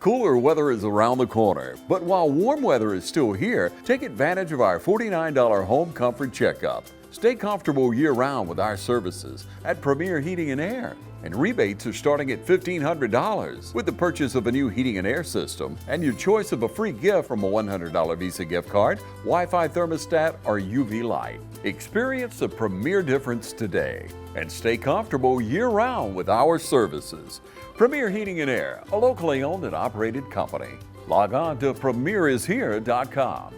Cooler weather is around the corner, but while warm weather is still here, take advantage of our $49 home comfort checkup. Stay comfortable year-round with our services at Premier Heating and Air. And rebates are starting at $1,500 with the purchase of a new heating and air system and your choice of a free gift from a $100 Visa gift card, Wi-Fi thermostat, or UV light. Experience the Premier difference today and stay comfortable year-round with our services. Premier Heating and Air, a locally owned and operated company. Log on to premierishere.com.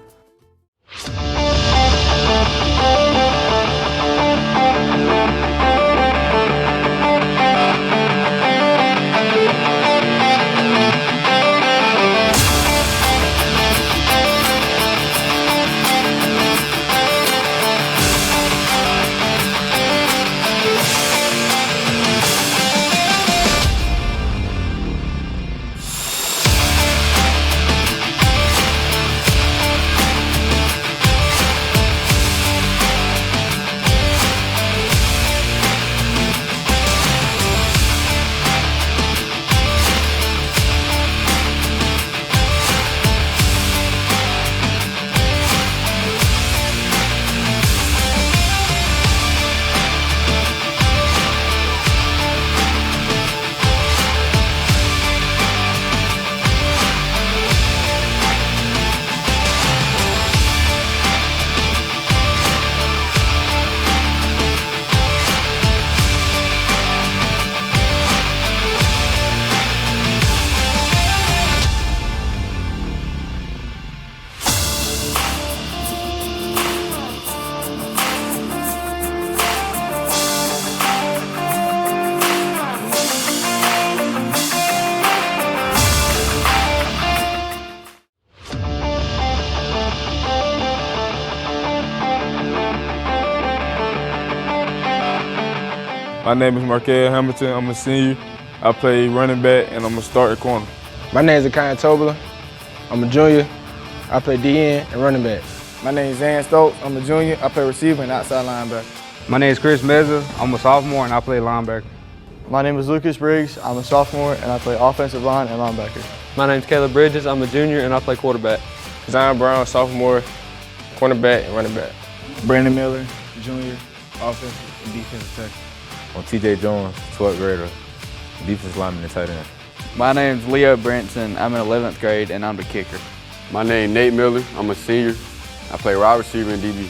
My name is Markel Hamilton. I'm a senior. I play running back and I'm a starting corner. My name is Akai Tobler. I'm a junior. I play DN and running back. My name is Zan Stokes. I'm a junior. I play receiver and outside linebacker. My name is Chris Meza. I'm a sophomore and I play linebacker. My name is Lucas Briggs. I'm a sophomore and I play offensive line and linebacker. My name is Caleb Bridges. I'm a junior and I play quarterback. Zion Brown, sophomore, cornerback and running back. Brandon Miller, junior, offensive and defensive tackle. I'm TJ Jones, 12th grader, defensive lineman and tight end. My name's Leo Branson. I'm in 11th grade and I'm the kicker. My name Nate Miller. I'm a senior. I play wide receiver and DB.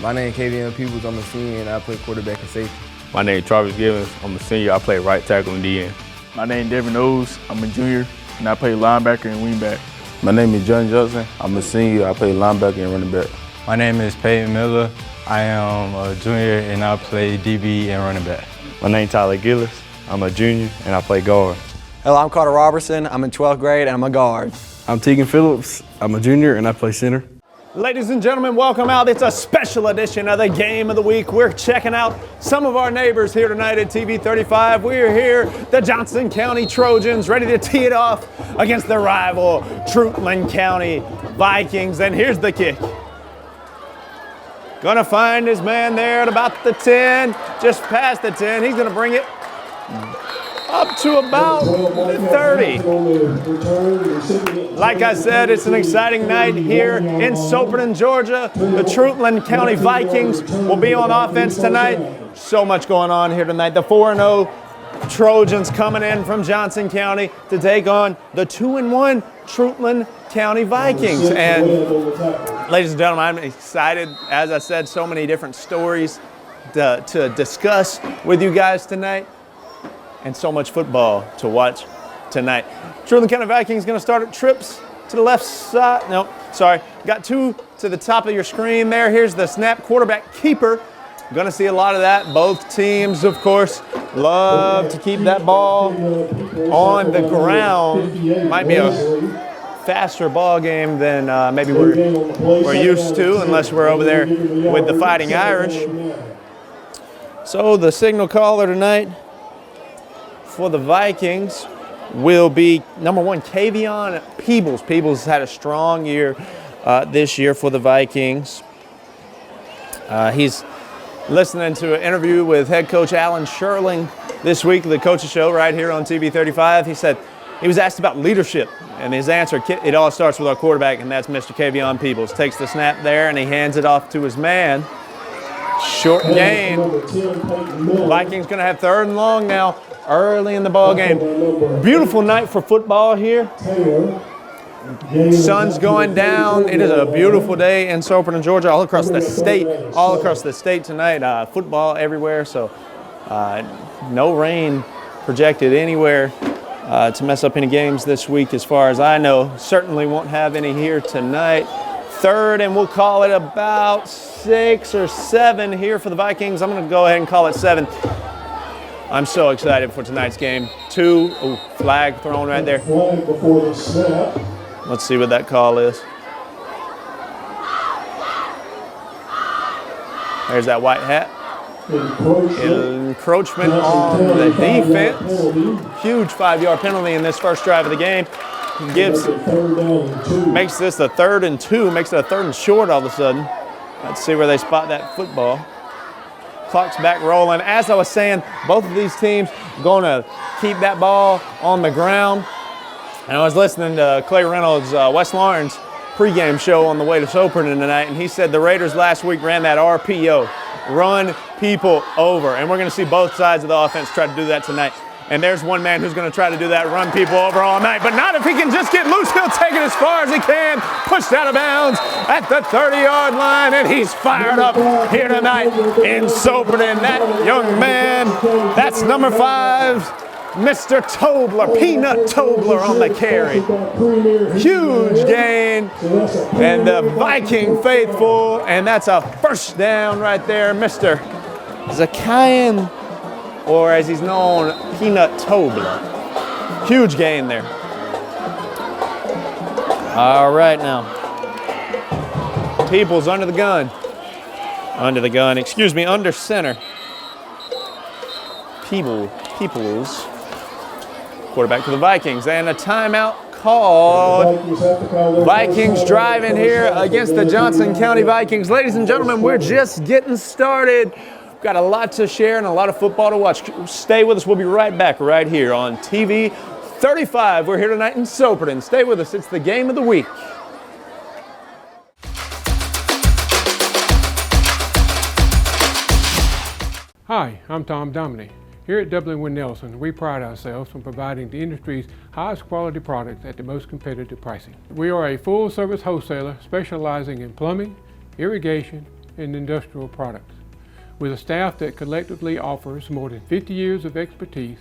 My name KVM Peoples. I'm a senior and I play quarterback and safety. My name is Travis Givens. I'm a senior. I play right tackle and DN. My name is Devin Owes. I'm a junior and I play linebacker and wingback. My name is John Johnson. I'm a senior. I play linebacker and running back. My name is Peyton Miller. I am a junior and I play DB and running back. My name is Tyler Gillis. I'm a junior and I play guard. Hello, I'm Carter Robertson. I'm in 12th grade and I'm a guard. I'm Tegan Phillips. I'm a junior and I play center. Ladies and gentlemen, welcome out. It's a special edition of the Game of the Week. We're checking out some of our neighbors here tonight at TV 35. We're here, the Johnson County Trojans, ready to tee it off against their rival, Treutlen County Vikings. And here's the kick. Gonna find his man there at about the 10, just past the 10. He's gonna bring it up to about 30. Like I said, it's an exciting night here in Soperton, Georgia. The Treutlen County Vikings will be on offense tonight. So much going on here tonight. The 4-0 Trojans coming in from Johnson County to take on the 2-1 Treutlen County Vikings. And ladies and gentlemen, I'm excited. As I said, so many different stories to discuss with you guys tonight. And so much football to watch tonight. Treutlen County Vikings going to start at trips to the left side. No, sorry. Got two to the top of your screen there. Here's the snap, quarterback keeper. Going to see a lot of that. Both teams, of course, love to keep that ball on the ground. Might be a faster ball game than maybe we're used to, unless we're over there with the Fighting Irish. So the signal caller tonight for the Vikings will be number 1, Kavion Peebles. Peebles had a strong year this year for the Vikings. He's listening to an interview with head coach Alan Sherling this week, the Coach's Show right here on TV 35. He said He was asked about leadership, and his answer, it all starts with our quarterback, and that's Mr. Kavion Peebles. Takes the snap there, and he hands it off to his man. Short gain. Vikings going to have 3rd and long now, early in the ball game. Beautiful night for football here. Sun's going down. It is a beautiful day in Soperton, Georgia, all across the state tonight. Football everywhere, so no rain projected anywhere to mess up any games this week as far as I know. Certainly won't have any here tonight. 3rd, and we'll call it about 6 or 7 here for the Vikings. I'm going to go ahead and call it 7. I'm so excited for tonight's game. 2, flag thrown right there. Let's see what that call is. There's that white hat. Encroachment on the defense. Huge 5-yard penalty in this first drive of the game. Makes this a 3rd and 2, makes it a 3rd and short all of a sudden. Let's see where they spot that football. Clock's back rolling. As I was saying, both of these teams going to keep that ball on the ground. And I was listening to Clay Reynolds, West Lawrence pregame show on the way to Soperton tonight, and he said the Raiders last week ran that RPO, run people over. And we're going to see both sides of the offense try to do that tonight. And there's one man who's going to try to do that, run people over all night, but not if he can just get loose. He'll take it as far as he can, pushed out of bounds at the 30-yard line, and he's fired up here tonight in Soperton. That young man, that's number 5, Mr. Tobler, Peanut Tobler on the carry. Huge gain, and the Viking faithful, and that's a first down right there, Mr. Zakayan, or as he's known, Peanut Tobler. Huge gain there. All right now. Peebles under the gun. Under center. Peebles. Quarterback for the Vikings. And a timeout called. Vikings driving here against the Johnson County Vikings. Ladies and gentlemen, we're just getting started. We've got a lot to share and a lot of football to watch. Stay with us. We'll be right back right here on TV 35. We're here tonight in Soperton. Stay with us. It's the game of the week. Hi, I'm Tom Dominy. Here at Dublin Nelson, we pride ourselves on providing the industry's highest quality products at the most competitive pricing. We are a full-service wholesaler specializing in plumbing, irrigation, and industrial products. With a staff that collectively offers more than 50 years of expertise,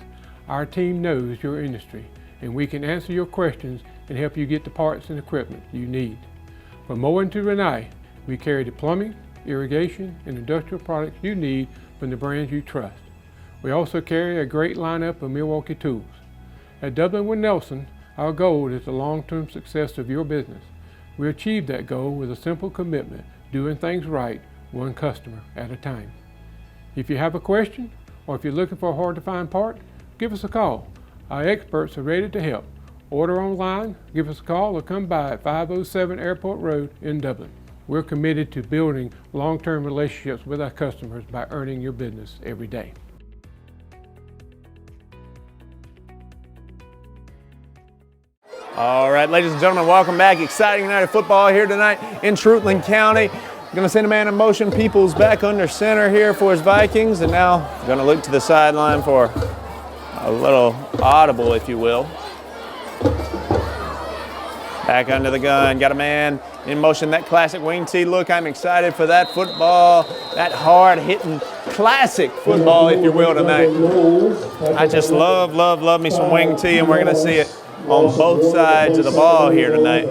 our team knows your industry, and we can answer your questions and help you get the parts and equipment you need. From Moen to Renee, we carry the plumbing, irrigation, and industrial products you need from the brands you trust. We also carry a great lineup of Milwaukee tools. At Dublin Nelson, our goal is the long-term success of your business. We achieve that goal with a simple commitment, doing things right, one customer at a time. If you have a question, or if you're looking for a hard-to-find part, give us a call. Our experts are ready to help. Order online, give us a call, or come by at 507 Airport Road in Dublin. We're committed to building long-term relationships with our customers by earning your business every day. All right, ladies and gentlemen, welcome back. Exciting night of football here tonight in Treutlen County. Going to send a man in motion. Peebles back under center here for his Vikings, and now going to look to the sideline for a little audible, if you will. Back under the gun, got a man in motion, that classic wing tee look. I'm excited for that football, that hard-hitting classic football, if you will, tonight. I just love me some wing tee, and we're going to see it on both sides of the ball here tonight.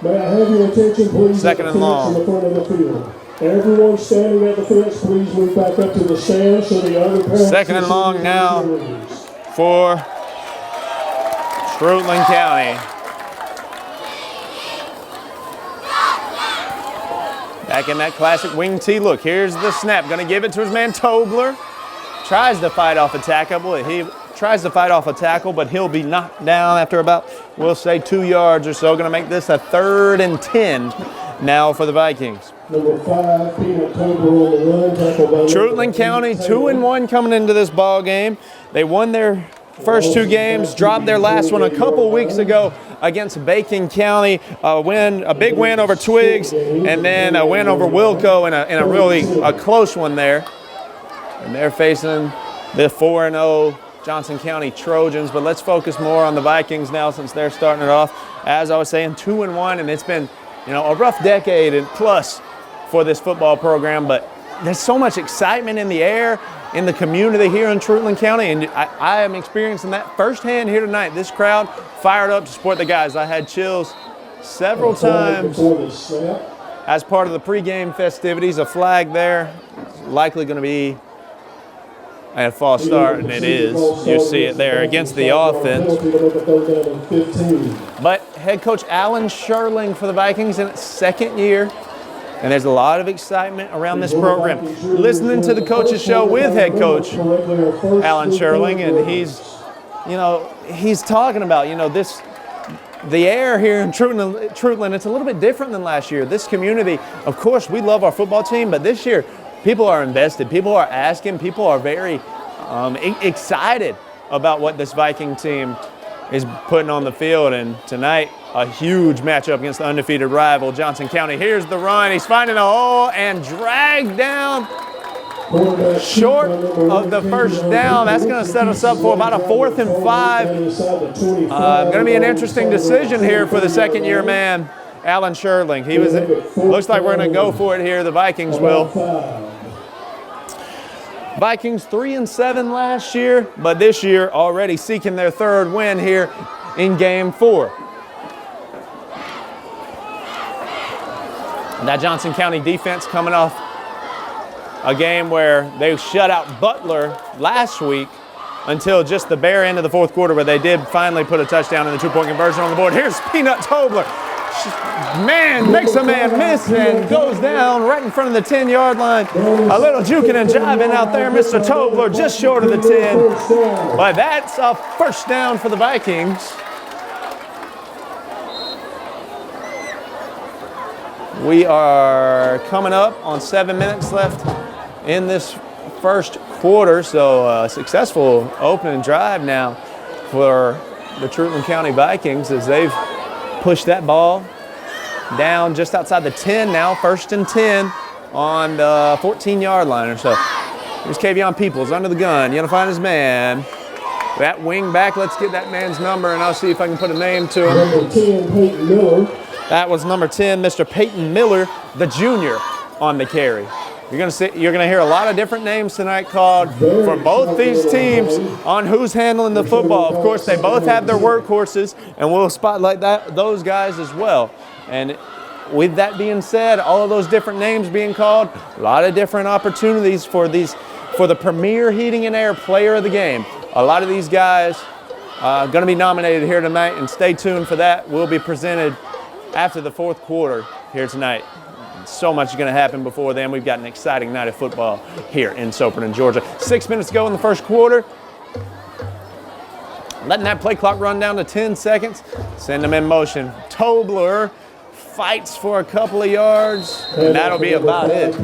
May I have your attention, please? Second and long. To the front of the field. Everyone standing at the fence, please move back up to the stand so the other parents. Second and long now for Treutlen County. Back in that classic wing tee look. Here's the snap. Going to give it to his man Tobler. Tries to fight off a tackle, but he'll be knocked down after about, we'll say, 2 yards or so. Going to make this a 3rd and 10 now for the Vikings. Number 5, Peanut Tobler on the run, tackle by Treutlen County 2-1 coming into this ball game. They won their first two games, dropped their last one a couple weeks ago against Bacon County. A big win over Twiggs, and then a win over Wilco in a really close one there. And they're facing the 4-0 Johnson County Trojans. But let's focus more on the Vikings now, since they're starting it off. As I was saying, 2-1, and it's been, a rough decade and plus for this football program. But there's so much excitement in the air, in the community here in Treutlen County, and I am experiencing that firsthand here tonight. This crowd fired up to support the guys. I had chills several times as part of the pregame festivities. A flag there, likely going to be a false start, and it is. You see it there against the offense. But head coach Alan Sherling for the Vikings in its second year, and there's a lot of excitement around this program. Listening to the coaches show with head coach Alan Sherling, and he's talking about, the air here in Treutlen, it's a little bit different than last year. This community, of course, we love our football team, but this year, people are invested. People are asking. People are very excited about what this Viking team is putting on the field. And tonight, a huge matchup against the undefeated rival, Johnson County. Here's the run. He's finding a hole and dragged down short of the first down. That's going to set us up for about a 4th and 5. Going to be an interesting decision here for the second-year man, Alan Sherling. Looks like we're going to go for it here. The Vikings will. Vikings 3-7 last year, but this year already seeking their 3rd win here in Game 4. That Johnson County defense coming off a game where they shut out Butler last week until just the bare end of the 4th quarter, where they did finally put a touchdown and the 2-point conversion on the board. Here's Peanut Tobler. Man, makes a man miss and goes down right in front of the 10-yard line. A little juking and jiving out there, Mr. Tobler, just short of the 10. But that's a first down for the Vikings. We are coming up on 7 minutes left in this first quarter, so a successful opening drive now for the Treutlen County Vikings, as they've pushed that ball down just outside the 10 now, 1st and 10 on the 14-yard line or so. Here's Kavion Peoples under the gun. You're going to find his man. That wing back, let's get that man's number, and I'll see if I can put a name to him. Number 10, Peyton Miller. That was number 10, Mr. Peyton Miller, the junior, on the carry. You're going to hear a lot of different names tonight called for both these teams on who's handling the football. Of course, they both have their workhorses, and we'll spotlight those guys as well. And with that being said, all of those different names being called, a lot of different opportunities for the premier heating and air player of the game. A lot of these guys going to be nominated here tonight, and stay tuned for that. Will be presented after the 4th quarter here tonight. So much is going to happen before then. We've got an exciting night of football here in Soperton, Georgia. 6 minutes to go in the first quarter. Letting that play clock run down to 10 seconds. Send them in motion. Tobler fights for a couple of yards, and that'll be about it.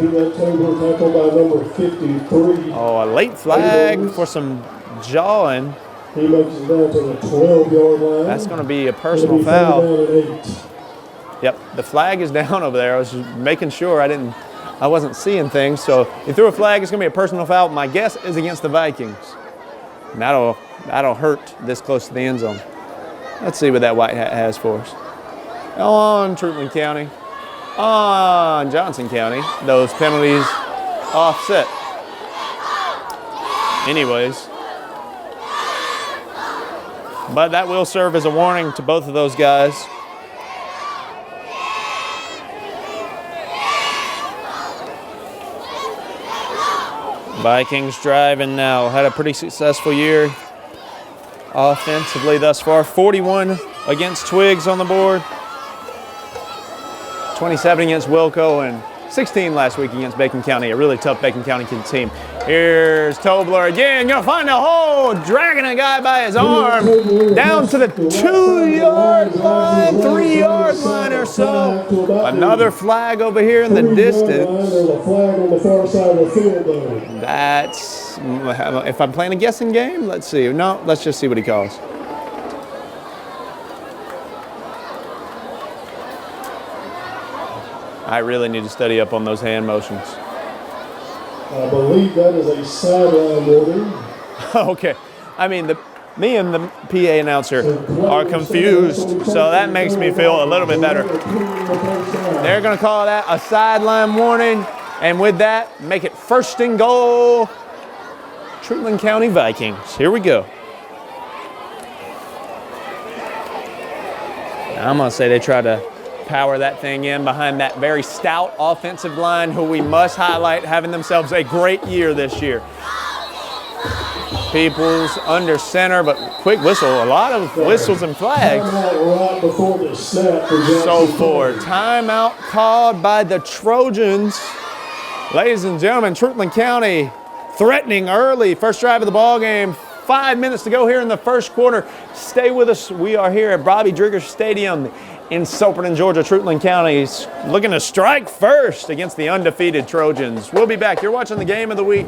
Oh, a late flag for some jawing. He makes it down to the 12-yard line. That's going to be a personal foul. Yep, the flag is down over there. I was just making sure I wasn't seeing things. So he threw a flag. It's going to be a personal foul. My guess is against the Vikings. And that'll hurt this close to the end zone. Let's see what that white hat has for us. On Treutlen County, on Johnson County, those penalties offset. Anyways, but that will serve as a warning to both of those guys. Vikings driving now. Had a pretty successful year offensively thus far. 41 against Twiggs on the board. 27 against Wilco, and 16 last week against Bacon County, a really tough Bacon County team. Here's Tobler again, gonna find a hole, dragging a guy by his arm down to the 2-yard line, 3-yard line or so. Another flag over here in the distance. There's a flag on the far side of the field there. That's, if I'm playing a guessing game, let's see. No, let's just see what he calls. I really need to study up on those hand motions. I believe that is a sideline warning. Okay. I mean, me and the PA announcer are confused, so that makes me feel a little bit better. They're going to call that a sideline warning, and with that, make it 1st and goal. Treutlen County Vikings. Here we go. I'm going to say they try to power that thing in behind that very stout offensive line who we must highlight having themselves a great year this year. Peoples under center, but quick whistle. A lot of whistles and flags. So for timeout called by the Trojans. Ladies and gentlemen, Treutlen County threatening early. First drive of the ball game. 5 minutes to go here in the first quarter. Stay with us. We are here at Bobby Drigger Stadium in Soperton, Georgia. Treutlen County's looking to strike first against the undefeated Trojans. We'll be back. You're watching the Game of the Week.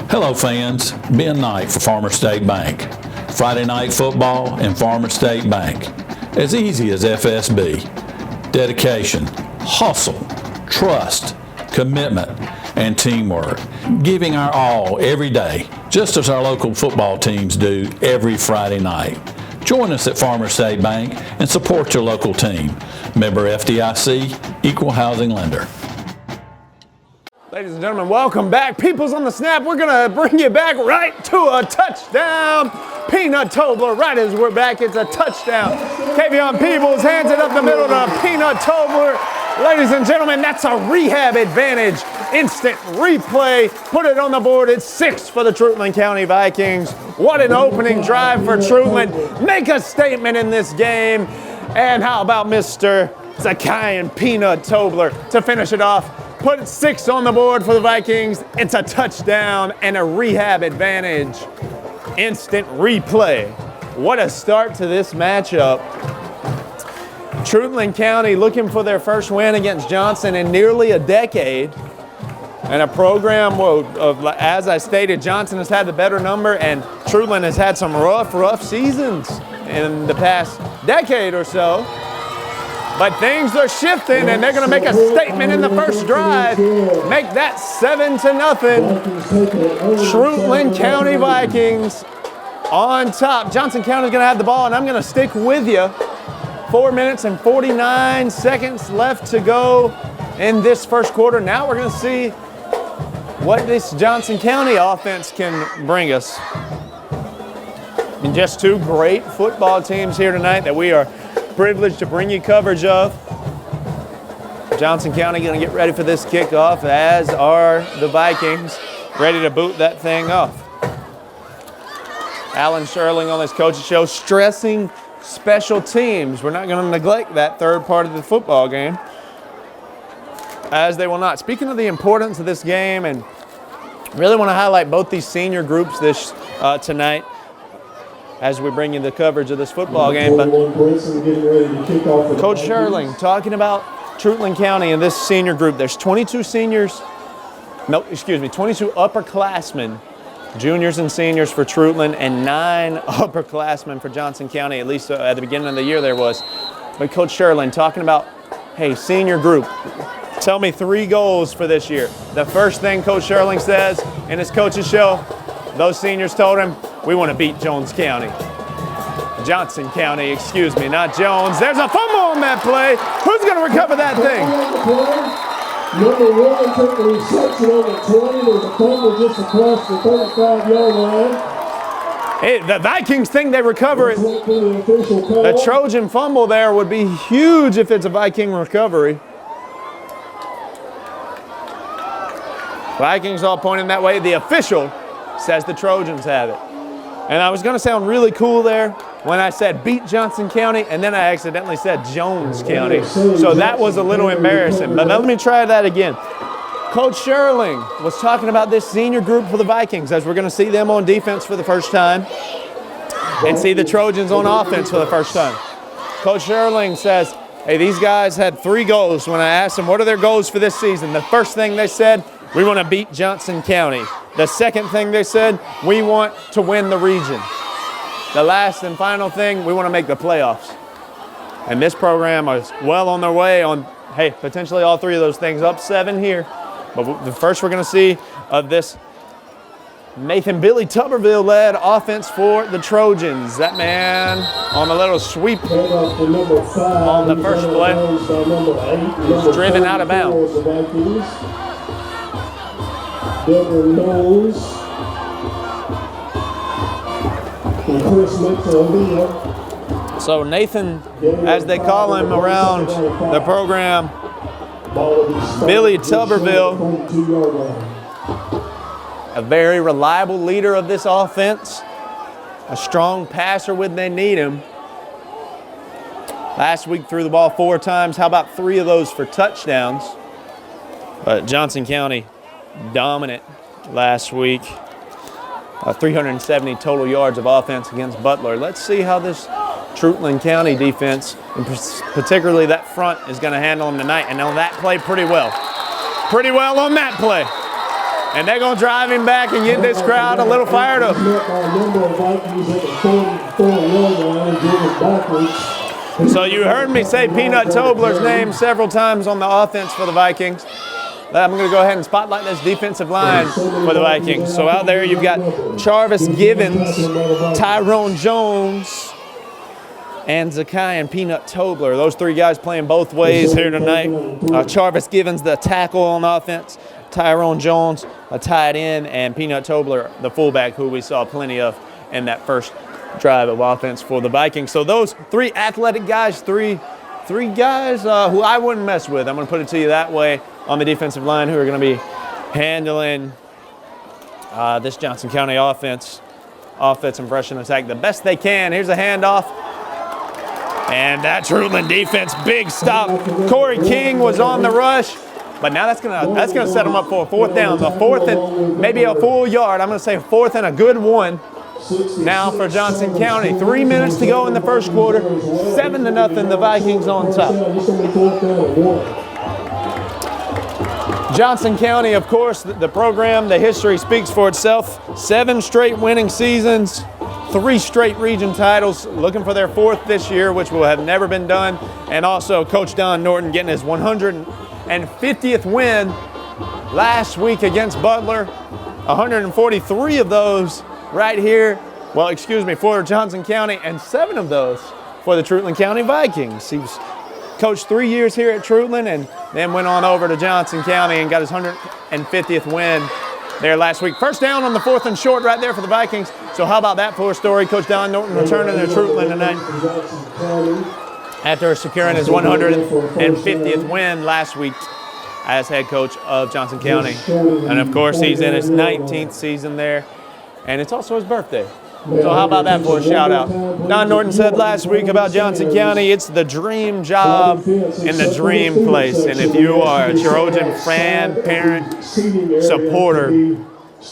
Hello fans, Ben Knight for Farmer State Bank. Friday night football and Farmer State Bank. As easy as FSB. Dedication, hustle, trust, commitment, and teamwork. Giving our all every day, just as our local football teams do every Friday night. Join us at Farmer State Bank and support your local team. Member FDIC, Equal Housing Lender. Ladies and gentlemen, welcome back. People's on the snap. We're going to bring you back right to a touchdown. Peanut Tobler, right as we're back, it's a touchdown. Kavion Peoples hands it up the middle to Peanut Tobler. Ladies and gentlemen, that's a rehab advantage. Instant replay. Put it on the board. It's 6 for the Treutlen County Vikings. What an opening drive for Treutlen. Make a statement in this game. And how about Mr. Zakayan Peanut Tobler to finish it off? Put 6 on the board for the Vikings. It's a touchdown and a rehab advantage. Instant replay. What a start to this matchup. Treutlen County looking for their first win against Johnson in nearly a decade. And a program, as I stated, Johnson has had the better number and Treutlen has had some rough seasons in the past decade or so. But things are shifting, and they're going to make a statement in the first drive. Make that 7-0. Treutlen County Vikings on top. Johnson County is going to have the ball, and I'm going to stick with you. 4 minutes and 49 seconds left to go in this first quarter. Now we're going to see what this Johnson County offense can bring us. And just 2 great football teams here tonight that we are privileged to bring you coverage of. Johnson County going to get ready for this kickoff, as are the Vikings, ready to boot that thing off. Alan Sherling on his coach's show stressing special teams. We're not going to neglect that third part of the football game, as they will not. Speaking of the importance of this game, and really want to highlight both these senior groups this tonight, as we bring you the coverage of this football game. But Coach Sherling talking about Treutlen County and this senior group. There's 22 seniors, 22 upperclassmen, juniors and seniors for Treutlen, and 9 upperclassmen for Johnson County, at least at the beginning of the year there was. But Coach Sherling talking about, hey, senior group, tell me 3 goals for this year. The first thing Coach Sherling says in his coach's show, those seniors told him, we want to beat Johnson County, excuse me, not Jones. There's a fumble on that play. Who's going to recover that thing? Number 1 took the reception on the 20. There's a fumble just across the 35-yard line. Hey, the Vikings think they recover it. The Trojan fumble there would be huge if it's a Viking recovery. Vikings all pointing that way. The official says the Trojans have it. And I was going to sound really cool there when I said beat Johnson County, and then I accidentally said Jones County. So that was a little embarrassing. But let me try that again. Coach Sherling was talking about this senior group for the Vikings as we're going to see them on defense for the first time and see the Trojans on offense for the first time. Coach Sherling says, hey, these guys had 3 goals. When I asked them what are their goals for this season, the first thing they said, we want to beat Johnson County. The second thing they said, we want to win the region. The last and final thing, we want to make the playoffs. And this program is well on their way on, hey, potentially all 3 of those things, up 7 here. But the first we're going to see of this Nathan Billy Tuberville-led offense for the Trojans. That man on the little sweep on the first play is driven out of bounds. So Nathan, as they call him around the program, Billy Tuberville, a very reliable leader of this offense, a strong passer when they need him. Last week threw the ball 4 times. How about 3 of those for touchdowns? But Johnson County dominant last week. 370 total yards of offense against Butler. Let's see how this Treutlen County defense, and particularly that front, is going to handle them tonight. And on that play, pretty well. Pretty well on that play. And they're going to drive him back and get this crowd a little fired up. So you heard me say Peanut Tobler's name several times on the offense for the Vikings. I'm going to go ahead and spotlight this defensive line for the Vikings. So out there you've got Jarvis Givens, Tyrone Jones, and Zakai and Peanut Tobler. Those 3 guys playing both ways here tonight. Jarvis Givens, the tackle on offense. Tyrone Jones, a tight end, and Peanut Tobler, the fullback, who we saw plenty of in that first drive of offense for the Vikings. So those 3 athletic guys, three guys who I wouldn't mess with. I'm going to put it to you that way on the defensive line, who are going to be handling this Johnson County offense and rushing attack the best they can. Here's a handoff. And that Treutlen defense, big stop. Corey King was on the rush. But now that's gonna set them up for a 4th down. The 4th and maybe a full yard. I'm gonna say 4th and a good one. Now for Johnson County. 3 minutes to go in the first quarter. 7-0, the Vikings on top. Johnson County, of course, the program, the history speaks for itself. 7 straight winning seasons, 3 straight region titles, looking for their 4th this year, which will have never been done. And also Coach Don Norton getting his 150th win last week against Butler. 143 of those right here, well, excuse me, for Johnson County, and 7 of those for the Treutlen County Vikings. He was coached 3 years here at Treutlen and then went on over to Johnson County and got his 150th win there last week. First down on the 4th and short right there for the Vikings. So how about that for a story? Coach Don Norton returning to Treutlen tonight after securing his 150th win last week as head coach of Johnson County. And of course, he's in his 19th season there. And it's also his birthday. So how about that for a shout out? Don Norton said last week about Johnson County, it's the dream job in the dream place. And if you are a Trojan fan, parent, supporter,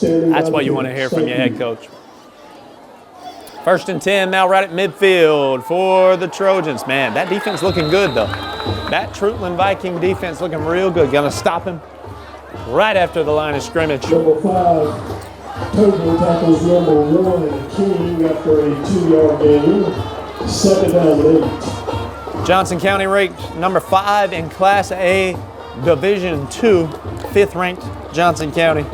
that's what you want to hear from your head coach. 1st and 10 now right at midfield for the Trojans. Man, that defense looking good though. That Treutlen Viking defense looking real good. Gonna stop him right after the line of scrimmage. Number 5. Total tackles number 1, King, after a 2-yard gain. 2nd down 8. Johnson County ranked number 5 in Class A Division II, 5th ranked Johnson County.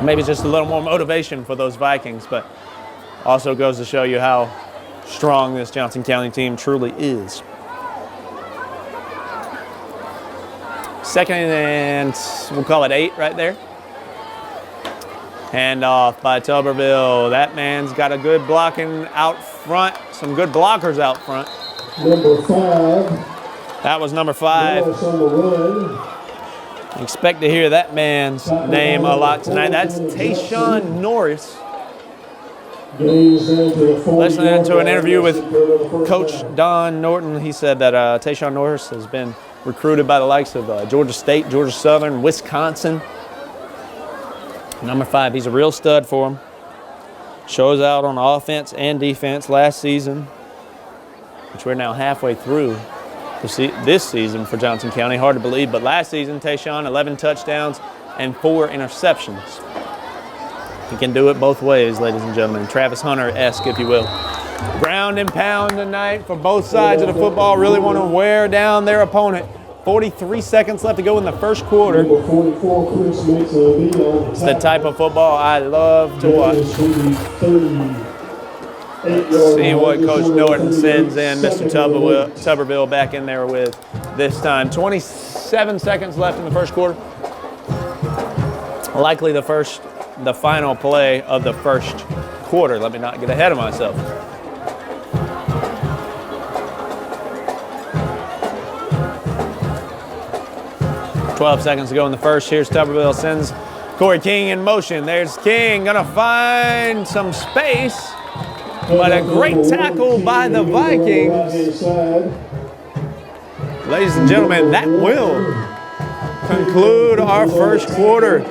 Maybe just a little more motivation for those Vikings, but also goes to show you how strong this Johnson County team truly is. 2nd and we'll call it 8 right there. Handoff by Tuberville. That man's got a good blocking out front. Some good blockers out front. Number 5. That was number 5. Expect to hear that man's name a lot tonight. That's Tayshawn Norris. Listening to an interview with Coach Don Norton, he said that Tayshawn Norris has been recruited by the likes of Georgia State, Georgia Southern, Wisconsin. Number 5, he's a real stud for him. Shows out on offense and defense last season, which we're now halfway through this season for Johnson County. Hard to believe, but last season, Tayshawn, 11 touchdowns and 4 interceptions. He can do it both ways, ladies and gentlemen. Travis Hunter-esque, if you will. Ground and pound tonight for both sides of the football. Really want to wear down their opponent. 43 seconds left to go in the first quarter. It's the type of football I love to watch. Let's see what Coach Norton sends in Mr. Tuberville back in there with this time. 27 seconds left in the first quarter. Likely the final play of the first quarter. Let me not get ahead of myself. $12 seconds to go in the first. Here's Tuberville, sends Corey King in motion. There's King, gonna find some space, but a great tackle by the Vikings. Ladies and gentlemen, that will conclude our first quarter.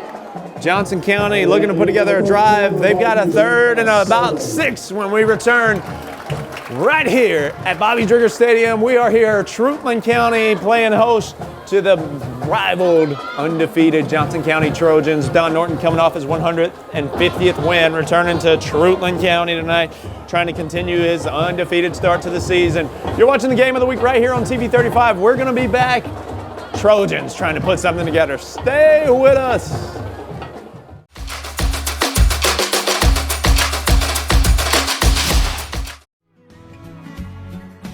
Johnson County looking to put together a drive. They've got a 3rd and about 6 when we return right here at Bobby Drigger Stadium. We are here, Treutlen County playing host to the rivaled, undefeated Johnson County Trojans. Don Norton coming off his 150th win, returning to Treutlen County tonight, trying to continue his undefeated start to the season. You're watching the game of the week right here on TV 35. We're going to be back. Trojans trying to put something together. Stay with us.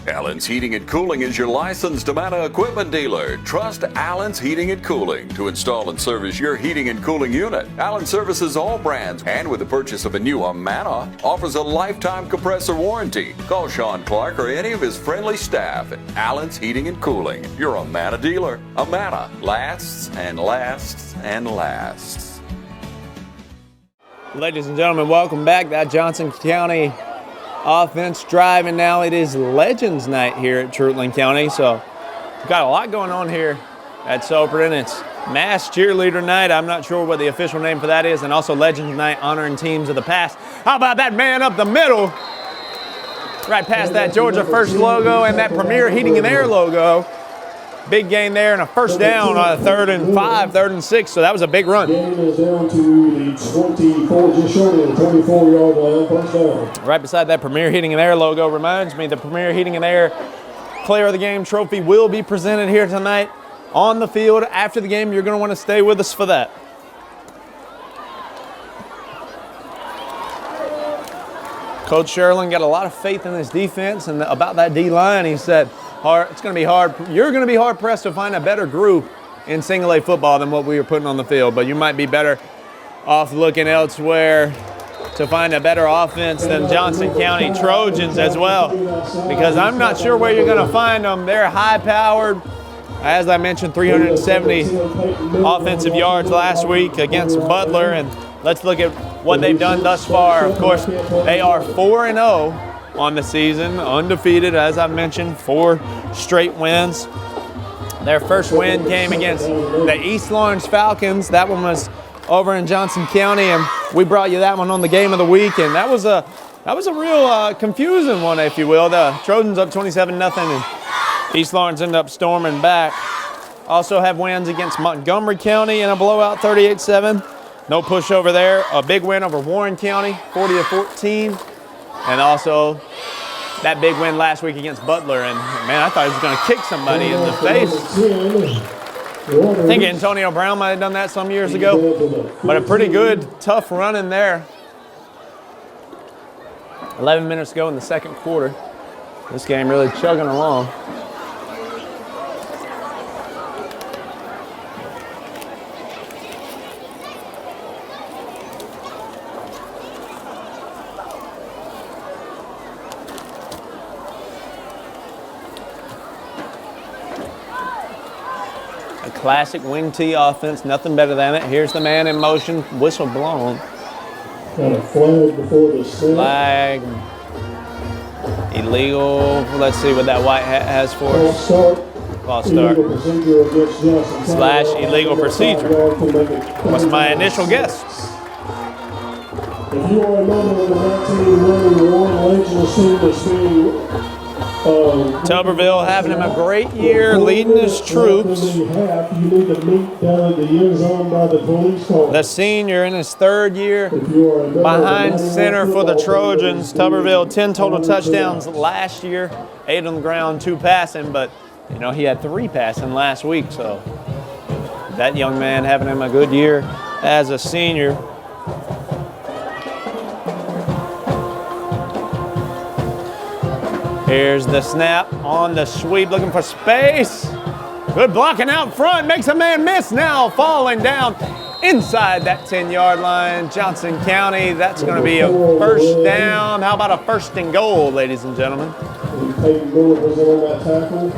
Allen's Heating and Cooling is your licensed Amana equipment dealer. Trust Allen's Heating and Cooling to install and service your heating and cooling unit. Allen services all brands, and with the purchase of a new Amana, offers a lifetime compressor warranty. Call Sean Clark or any of his friendly staff at Allen's Heating and Cooling, your Amana dealer. Amana lasts and lasts and lasts. Ladies and gentlemen, welcome back. That Johnson County offense driving now. It is Legends Night here at Treutlen County, so we've got a lot going on here at Soperton. It's Mass Cheerleader Night. I'm not sure what the official name for that is, and also Legends Night honoring teams of the past. How about that man up the middle? Right past that Georgia First logo and that Premier Heating and Air logo. Big gain there and a first down on a 3rd and 5, 3rd and 6, so that was a big run. Game is down to the 24, just short of the 24-yard line, first down. Right beside that Premier Heating and Air logo reminds me the Premier Heating and Air Player of the Game trophy will be presented here tonight on the field. After the game, you're going to want to stay with us for that. Coach Sherlin got a lot of faith in his defense and about that D-line. He said, it's going to be hard. You're going to be hard-pressed to find a better group in single-A football than what we were putting on the field, but you might be better off looking elsewhere to find a better offense than Johnson County Trojans as well, because I'm not sure where you're going to find them. They're high-powered. As I mentioned, 370 offensive yards last week against Butler, and let's look at what they've done thus far. Of course, they are 4-0 on the season, undefeated, as I mentioned, 4 straight wins. Their first win came against the East Lawrence Falcons. That one was over in Johnson County, and we brought you that one on the game of the week, and that was a real confusing one, if you will. The Trojans up 27-0, and East Lawrence ended up storming back. Also have wins against Montgomery County in a blowout, 38-7. No pushover there. A big win over Warren County, 40-14. And also that big win last week against Butler. And man, I thought he was going to kick somebody in the face. I think Antonio Brown might have done that some years ago. But a pretty good, tough run in there. 11 minutes to go in the second quarter. This game really chugging along. Classic wing tee offense, nothing better than it. Here's the man in motion, whistle blown. Got a flag before the snap. Flag. Illegal. Let's see what that white hat has for us. false start slash illegal procedure. What's my initial guess? If you are a member of the 1991 Legends team that's being Tuberville having him a great year, leading his troops. The senior in his third year behind center for the Trojans. Tuberville, 10 total touchdowns last year, 8 on the ground, 2 passing, but you know he had 3 passing last week, so that young man having him a good year as a senior. Here's the snap on the sweep, looking for space. Good blocking out front, makes a man miss now, falling down inside that 10-yard line. Johnson County, that's going to be a first down. How about a 1st and goal, ladies and gentlemen? Peyton Miller was on that tackle.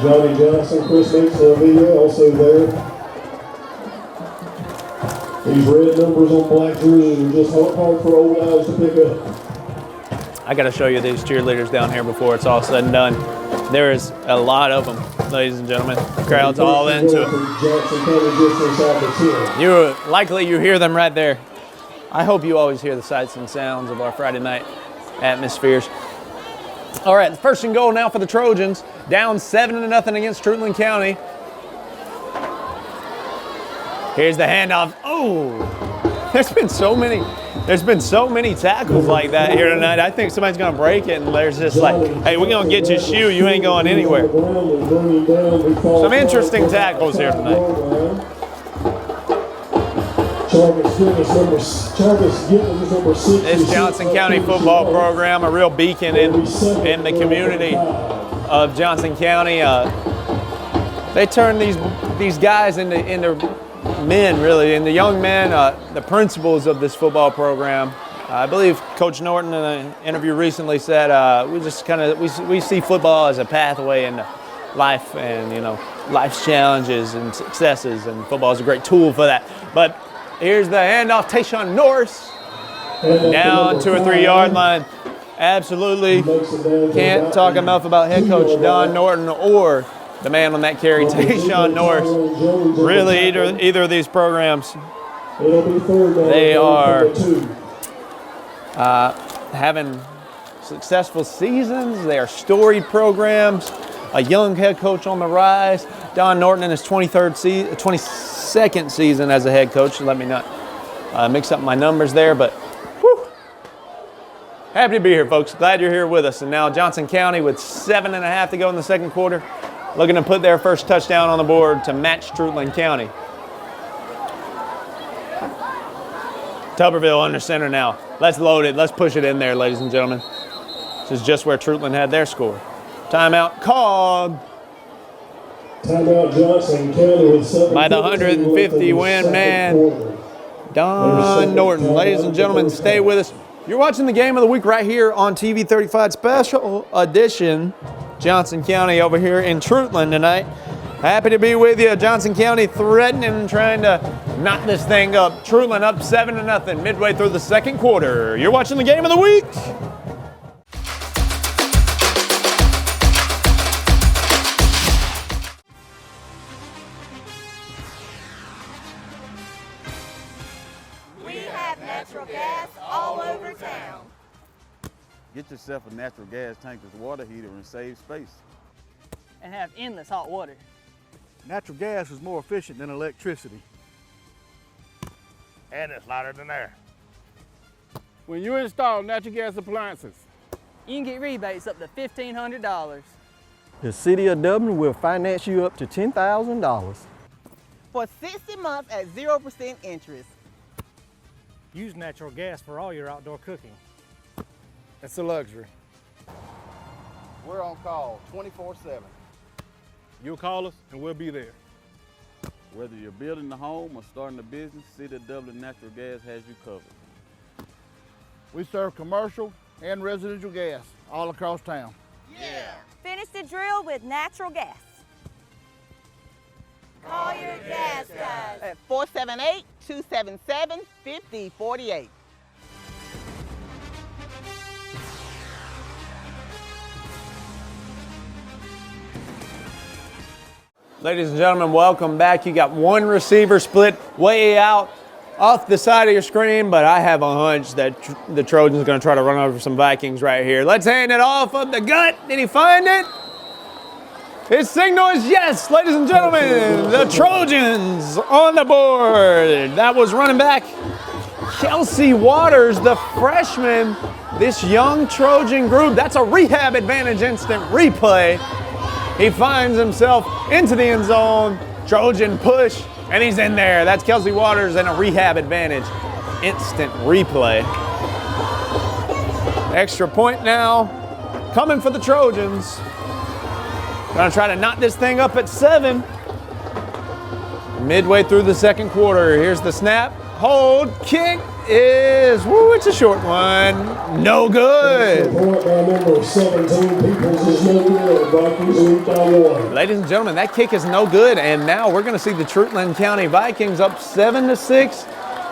Johnny Johnson, Chris Mixon, also there. These red numbers on black jerseys are just hard for old guys to pick up. I got to show you these cheerleaders down here before it's all said and done. There is a lot of them, ladies and gentlemen. The crowd's all into it. You hear them right there. I hope you always hear the sights and sounds of our Friday night atmospheres. All right, 1st and goal now for the Trojans. Down 7-0 against Treutlen County. Here's the handoff. Oh, there's been so many tackles like that here tonight. I think somebody's going to break it, and there's just like, hey, we're going to get your shoe. You ain't going anywhere. Some interesting tackles here tonight. This Johnson County football program, a real beacon in the community of Johnson County. They turn these guys into men, really, and the young men, the principals of this football program. I believe Coach Norton in an interview recently said we see football as a pathway into life and life's challenges and successes, and football is a great tool for that. But here's the handoff, Tayshawn Norris down 2 or 3 yard line. Absolutely can't talk enough about head coach Don Norton or the man on that carry, Tayshawn Norris. Really, either of these programs, they are having successful seasons. They are storied programs. A young head coach on the rise. Don Norton in his 22nd season as a head coach. Let me not mix up my numbers there, but whew. Happy to be here, folks. Glad you're here with us. And now Johnson County with 7.5 to go in the second quarter, looking to put their first touchdown on the board to match Treutlen County. Tuberville under center now. Let's load it. Let's push it in there, ladies and gentlemen. This is just where Treutlen had their score. Timeout called. Timeout Johnson County with 7 by the 150 win man, Don Norton. Ladies and gentlemen, stay with us. You're watching the game of the week right here on TV 35 special edition. Johnson County over here in Treutlen tonight. Happy to be with you. Johnson County threatening, trying to knock this thing up. Treutlen up 7-0 midway through the second quarter. You're watching the game of the week. We have natural gas all over town. Get yourself a natural gas tankless water heater and save space. And have endless hot water. Natural gas is more efficient than electricity. And it's lighter than air. When you install natural gas appliances, you can get rebates up to $1,500. The City of Dublin will finance you up to $10,000. For 60 months at 0% interest. Use natural gas for all your outdoor cooking. It's a luxury. We're on call 24/7. You'll call us and we'll be there. Whether you're building a home or starting a business, City of Dublin Natural Gas has you covered. We serve commercial and residential gas all across town. Yeah. Finish the drill with natural gas. Call your gas guys at 478-277-5048. Ladies and gentlemen, welcome back. You got one receiver split way out off the side of your screen, but I have a hunch that the Trojans are going to try to run over some Vikings right here. Let's hand it off of the gut. Did he find it? His signal is yes, ladies and gentlemen. The Trojans on the board. That was running back Kelsey Waters, the freshman. This young Trojan group, that's a rehab advantage instant replay. He finds himself into the end zone, Trojan push, and he's in there. That's Kelsey Waters and a rehab advantage instant replay. Extra point now, coming for the Trojans. Gonna try to knock this thing up at 7. Midway through the second quarter, here's the snap, hold, kick is, woo, it's a short one, no good. Ladies and gentlemen, that kick is no good, and now we're gonna see the Treutlen County Vikings up 7-6.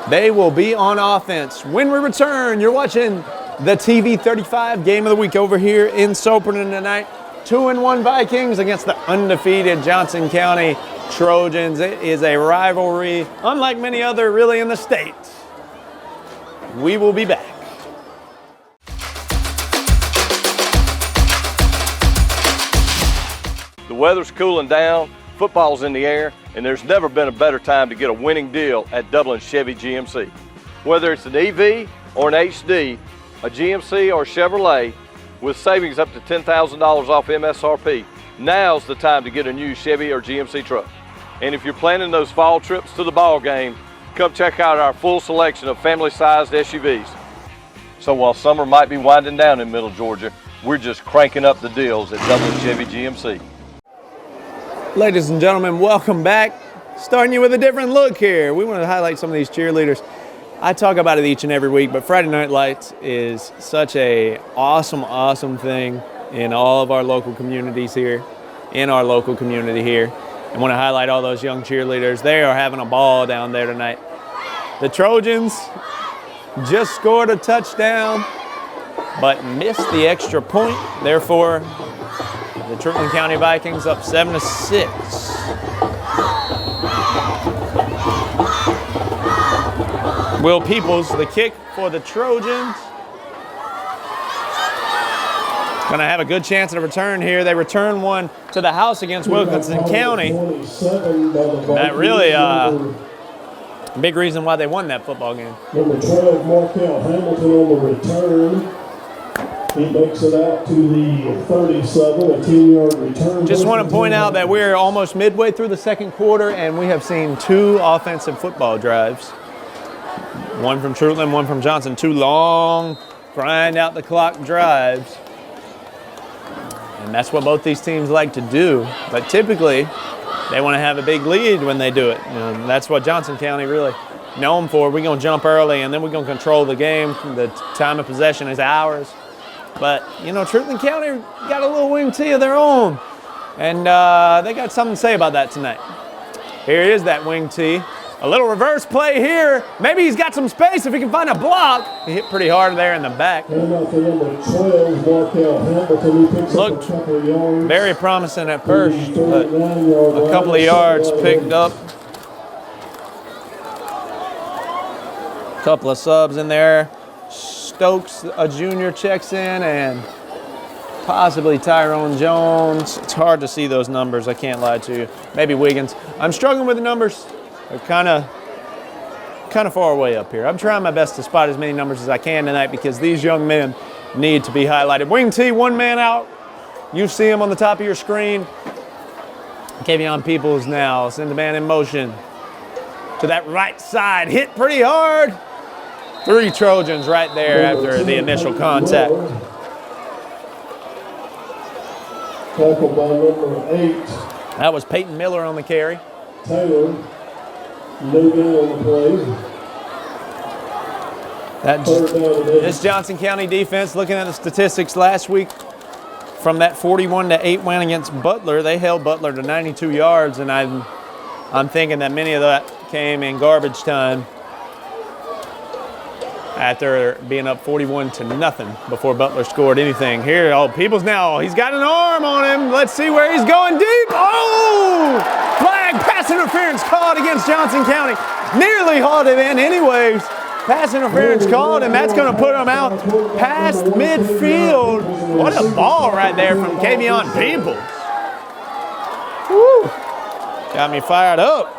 They will be on offense. When we return, you're watching the TV 35 game of the week over here in Soperton tonight. 2-1 Vikings against the undefeated Johnson County Trojans. It is a rivalry unlike many other really in the state. We will be back. The weather's cooling down, football's in the air, and there's never been a better time to get a winning deal at Dublin Chevy GMC. Whether it's an EV or an HD, a GMC or a Chevrolet, with savings up to $10,000 off MSRP, now's the time to get a new Chevy or GMC truck. And if you're planning those fall trips to the ball game, come check out our full selection of family-sized SUVs. So while summer might be winding down in Middle Georgia, we're just cranking up the deals at Dublin Chevy GMC. Ladies and gentlemen, welcome back. Starting you with a different look here. We want to highlight some of these cheerleaders. I talk about it each and every week, but Friday Night Lights is such a awesome thing in all of our local communities here, I want to highlight all those young cheerleaders. They are having a ball down there tonight. The Trojans just scored a touchdown, but missed the extra point. Therefore, the Treutlen County Vikings up 7-6. Will Peoples, the kick for the Trojans. Going to have a good chance at a return here. They return one to the house against Wilkinson County. That really a big reason why they won that football game. Number 12, Markel Hamilton on the return. He makes it out to the 37, a 10-yard return. Just want to point out that we're almost midway through the second quarter, and we have seen 2 offensive football drives. One from Treutlen, one from Johnson. 2 long, grind out the clock drives. And that's what both these teams like to do. But typically, they want to have a big lead when they do it. And that's what Johnson County really known for. We're going to jump early, and then we're going to control the game. The time of possession is ours. But, you know, Treutlen County got a little wing tee of their own. And they got something to say about that tonight. Here is that wing tee. A little reverse play here. Maybe he's got some space if he can find a block. He hit pretty hard there in the back. Looked very promising at first, but a couple of yards picked up. A couple of subs in there. Stokes, a junior, checks in, and possibly Tyrone Jones. It's hard to see those numbers, I can't lie to you. Maybe Wiggins. I'm struggling with the numbers. They're kind of far away up here. I'm trying my best to spot as many numbers as I can tonight because these young men need to be highlighted. Wing T, one man out. You see him on the top of your screen. Kavion Peoples now send the man in motion to that right side. Hit pretty hard. 3 Trojans right there after the initial contact. Tackled by number 8. That was Peyton Miller on the carry. Taylor. No down on the play. This Johnson County defense, looking at the statistics last week, from that 41-8 win against Butler, they held Butler to 92 yards, and I'm thinking that many of that came in garbage time. after being up 41-0 before Butler scored anything. Here, oh, Peoples now, he's got an arm on him. Let's see where he's going deep. Oh! Flag, pass interference called against Johnson County. Nearly hauled it in anyways. Pass interference called, and that's going to put him out past midfield. What a ball right there from Kavion Peoples. Woo! Got me fired up.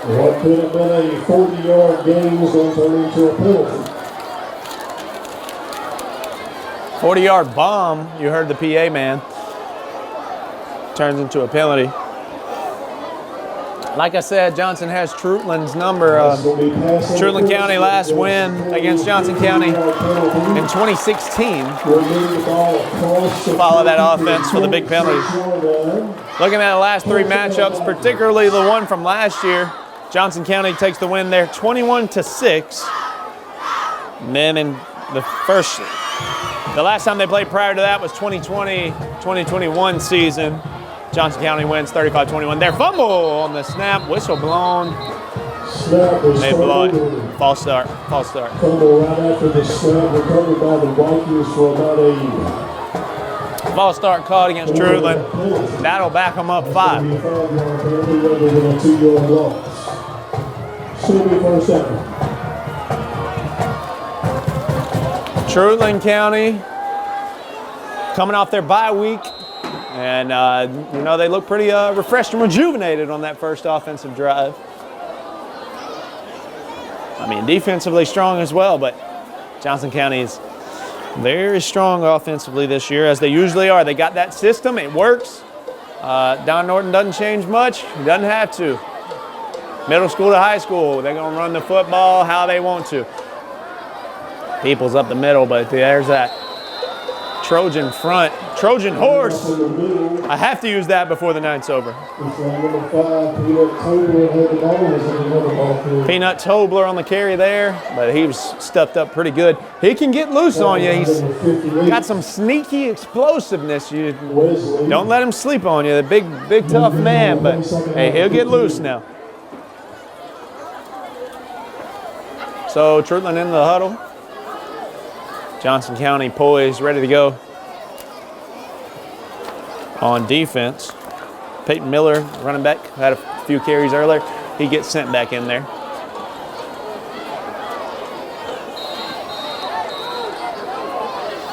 What could have been a 40-yard gain was going to turn into a penalty. 40-yard bomb, you heard the PA man, turns into a penalty. Like I said, Johnson has Treutlen's number. Treutlen County last win against Johnson County in 2016. Follow that offense for the big penalty. Looking at the last three matchups, particularly the one from last year, Johnson County takes the win there 21-6. And then in the last time they played prior to that was 2020-2021 season. Johnson County wins 35-21. Their fumble on the snap, whistle blown. They blow it. False start. Fumble right after the snap, recovered by the Vikings for about a false start called against Treutlen. That'll back them up 5. Treutlen County coming off their bye week. And, they look pretty refreshed and rejuvenated on that first offensive drive. I mean, defensively strong as well, but Johnson County is very strong offensively this year, as they usually are. They got that system. It works. Don Norton doesn't change much. He doesn't have to. Middle school to high school, they're going to run the football how they want to. People's up the middle, but there's that Trojan front, Trojan horse. I have to use that before the night's over. Peanut Tobler on the carry there, but he was stuffed up pretty good. He can get loose on you. He's got some sneaky explosiveness. You don't let him sleep on you. The big tough man, but hey, he'll get loose now. So Treutlen in the huddle. Johnson County poised, ready to go. On defense, Peyton Miller, running back, had a few carries earlier. He gets sent back in there.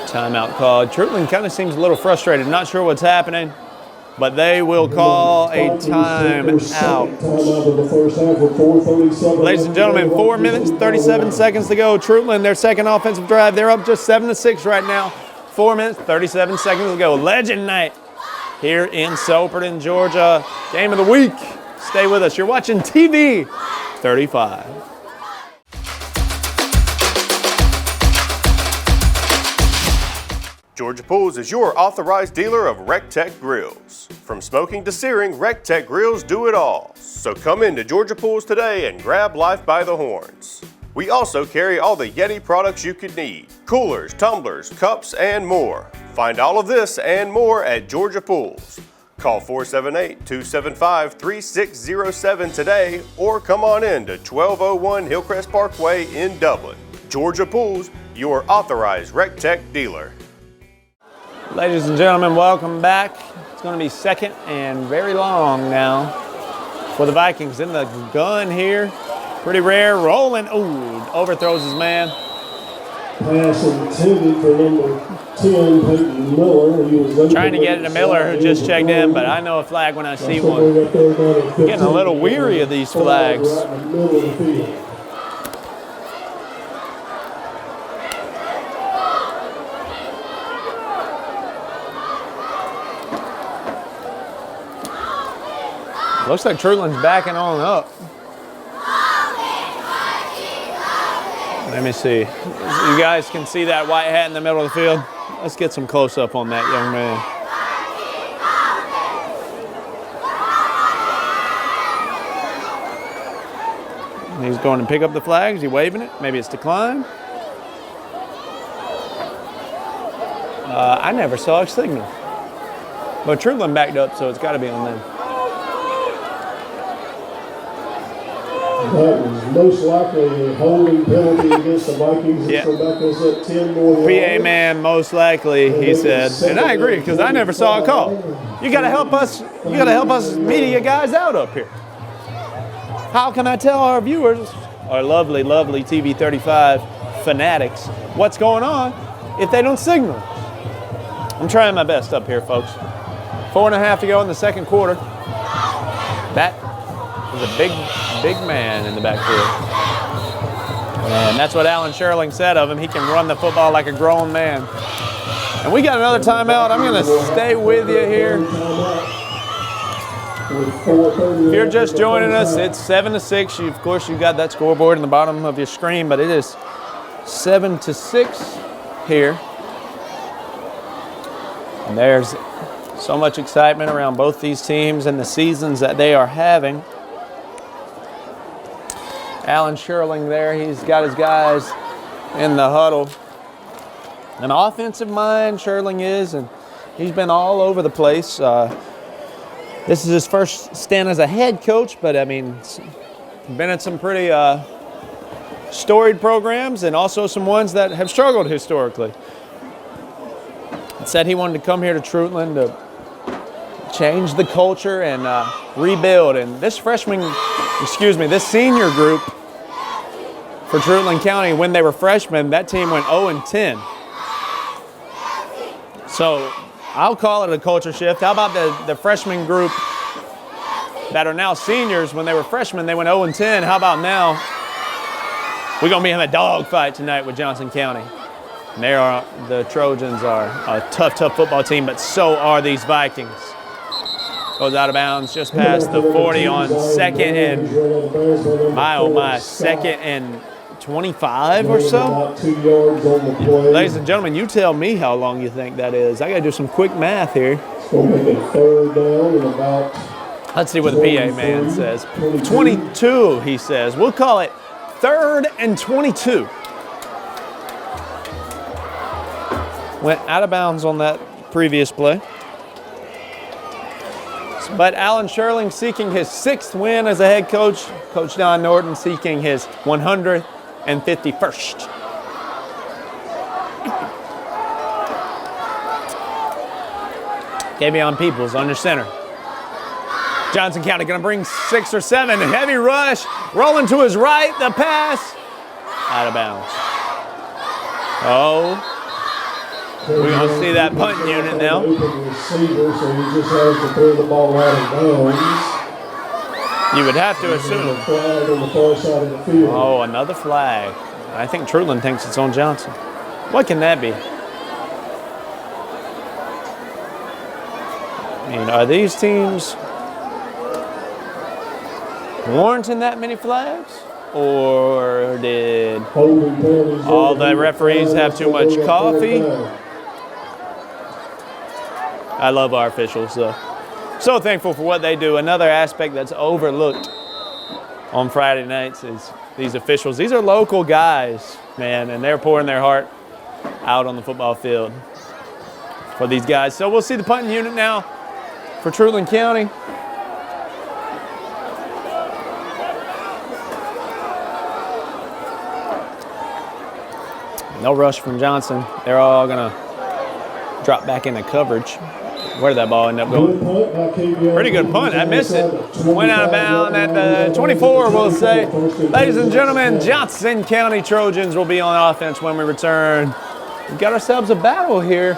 Timeout called. Treutlen kind of seems a little frustrated, not sure what's happening, but they will call a timeout. Ladies and gentlemen, 4 minutes, 37 seconds to go. Treutlen, their second offensive drive. They're up just 7-6 right now. 4 minutes, 37 seconds to go. Legend night here in Soperton, Georgia. Game of the week. Stay with us. You're watching TV 35. Georgia Pools is your authorized dealer of RecTech grills. From smoking to searing, RecTech grills do it all. So come into Georgia Pools today and grab life by the horns. We also carry all the Yeti products you could need: coolers, tumblers, cups, and more. Find all of this and more at Georgia Pools. Call 478-275-3607 today or come on in to 1201 Hillcrest Parkway in Dublin. Georgia Pools, your authorized RecTech dealer. Ladies and gentlemen, welcome back. It's going to be second and very long now for the Vikings. In the gun here. Pretty rare. Rolling. Ooh, overthrows his man. Pass intended for number 10, Peyton Miller. He was trying to get it to Miller, who just checked in, but I know a flag when I see one. Getting a little weary of these flags. Looks like Treutlen's backing on up. Let me see. You guys can see that white hat in the middle of the field. Let's get some close up on that young man. He's going to pick up the flag. Is he waving it? Maybe it's declined. I never saw a signal. But Treutlen backed up, so it's got to be on them. That was most likely a holding penalty against the Vikings. It's going back us up 10 more yards. PA man, most likely, he said. And I agree, because I never saw a call. You got to help us. You got to help us media guys out up here. How can I tell our viewers, our lovely, lovely TV 35 fanatics, what's going on if they don't signal? I'm trying my best up here, folks. 4.5 to go in the second quarter. That is a big man in the backfield. And that's what Alan Sherling said of him. He can run the football like a grown man. And we got another timeout. I'm going to stay with you here. If you're just joining us, it's 7-6. Of course, you've got that scoreboard in the bottom of your screen, but it is 7-6 here. And there's so much excitement around both these teams and the seasons that they are having. Alan Sherling there, he's got his guys in the huddle. An offensive mind, Sherling is, and he's been all over the place. This is his first stint as a head coach, but I mean, been at some pretty storied programs and also some ones that have struggled historically. Said he wanted to come here to Treutlen to change the culture and rebuild. And this this senior group for Treutlen County, when they were freshmen, that team went 0-10. So I'll call it a culture shift. How about the freshman group that are now seniors? When they were freshmen, they went 0-10. How about now? We're going to be having a dogfight tonight with Johnson County. And the Trojans are a tough football team, but so are these Vikings. Goes out of bounds just past the 40 on second and, second and 25 or so. Ladies and gentlemen, you tell me how long you think that is. I got to do some quick math here. Let's see what the PA man says. 22, he says. We'll call it 3rd and 22. Went out of bounds on that previous play. But Alan Sherling seeking his 6th win as a head coach. Coach Don Norton seeking his 151st. Gavion Peoples under center. Johnson County going to bring 6 or 7. Heavy rush. Rolling to his right. The pass. Out of bounds. Oh. We're going to see that punt unit now. You would have to assume. Oh, another flag. I think Treutlen thinks it's on Johnson. What can that be? I mean, are these teams warranting that many flags? Or did all the referees have too much coffee? I love our officials, though. So thankful for what they do. Another aspect that's overlooked on Friday nights is these officials. These are local guys, man, and they're pouring their heart out on the football field for these guys. So we'll see the punting unit now for Treutlen County. No rush from Johnson. They're all going to drop back into coverage. Where did that ball end up going? Pretty good punt. I missed it. Went out of bounds at the 24, we'll say. Ladies and gentlemen, Johnson County Trojans will be on offense when we return. We've got ourselves a battle here.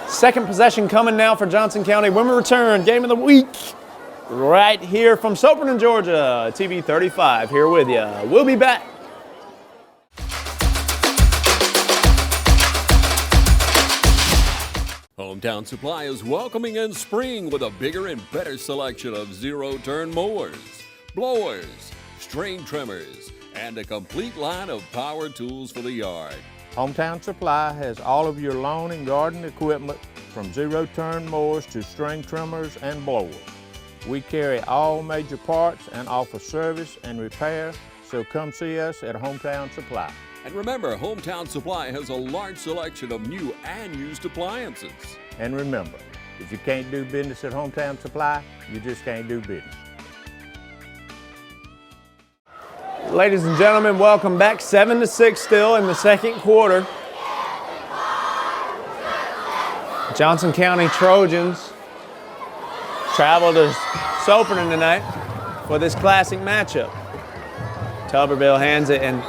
Second possession coming now for Johnson County when we return. Game of the week right here from Soperton, Georgia. TV 35 here with you. We'll be back. Hometown Supply is welcoming in spring with a bigger and better selection of zero-turn mowers, blowers, string trimmers, and a complete line of power tools for the yard. Hometown Supply has all of your lawn and garden equipment from zero-turn mowers to string trimmers and blowers. We carry all major parts and offer service and repair, so come see us at Hometown Supply. And remember, Hometown Supply has a large selection of new and used appliances. And remember, if you can't do business at Hometown Supply, you just can't do business. Ladies and gentlemen, welcome back. 7-6 still in the second quarter. Johnson County Trojans travel to Soperton tonight for this classic matchup. Tuberville hands it, and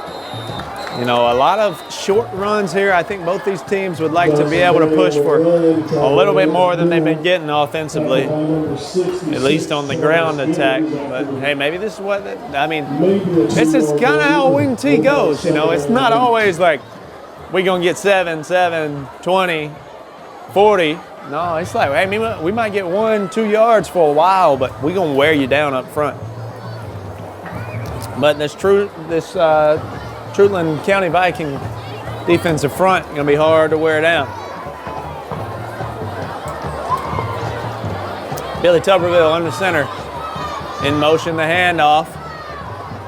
you know, a lot of short runs here. I think both these teams would like to be able to push for a little bit more than they've been getting offensively, at least on the ground attack. But hey, maybe this is what, I mean, this is kind of how wing T goes. You know, it's not always like we're going to get 7, 20, 40. No, it's like, hey, we might get 1-2 yards for a while, but we're going to wear you down up front. But this Treutlen County Viking defensive front going to be hard to wear down. Billy Tuberville under center. In motion, the handoff.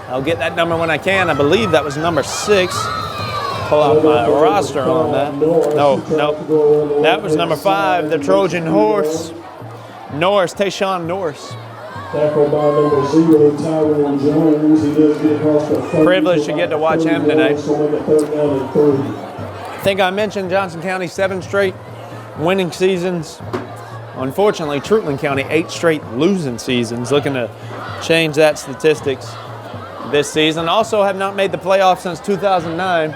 I'll get that number when I can. I believe that was number 6. Pull out my roster on that. No. That was number 5, the Trojan horse. Tayshawn Norris. Tackled by number 0, Tyrone Jones. He does get across the front. Privileged to get to watch him tonight. I think I mentioned Johnson County 7 straight winning seasons. Unfortunately, Treutlen County 8 straight losing seasons. Looking to change that statistics this season. Also have not made the playoffs since 2009.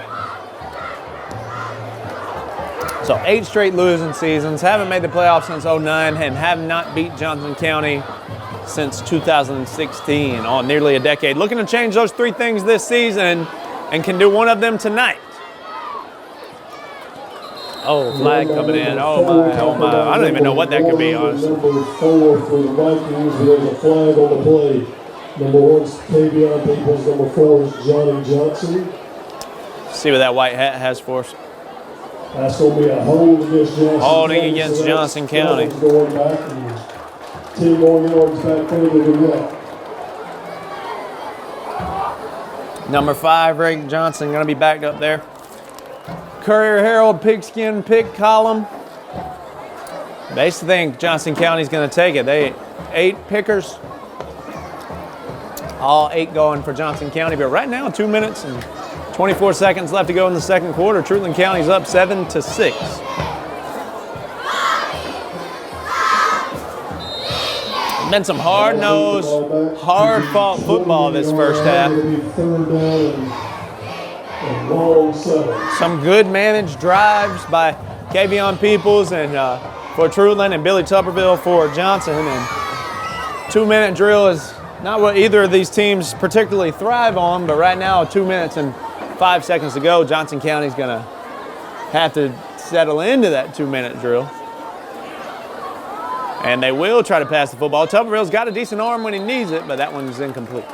So 8 straight losing seasons. Haven't made the playoffs since 2009 and have not beat Johnson County since 2016, on nearly a decade. Looking to change those 3 things this season and can do one of them tonight. Oh, flag coming in. Oh my. I don't even know what that could be, honestly. Number 4 for the Vikings. There's a flag on the play. Number 1 is Tavion Peoples. Number 4 is Johnny Johnson. See what that white hat has for us. That's going to be a hold against Johnson County. Holding against Johnson County. Going back and 10 more yards back further to go. Number 5, Rick Johnson, going to be backed up there. Courier Herald, pigskin, pig column. Basically think Johnson County's going to take it. They 8 pickers. All 8 going for Johnson County. But right now, 2 minutes and 24 seconds left to go in the second quarter. Treutlen County's up 7-6. Been some hard-nosed, hard-fought football this first half. Some good managed drives by Kavion Peoples and for Treutlen and Billy Tuberville for Johnson. And 2-minute drill is not what either of these teams particularly thrive on, but right now, 2 minutes and 5 seconds to go, Johnson County's going to have to settle into that 2-minute drill. And they will try to pass the football. Tuberville's got a decent arm when he needs it, but that one's incomplete.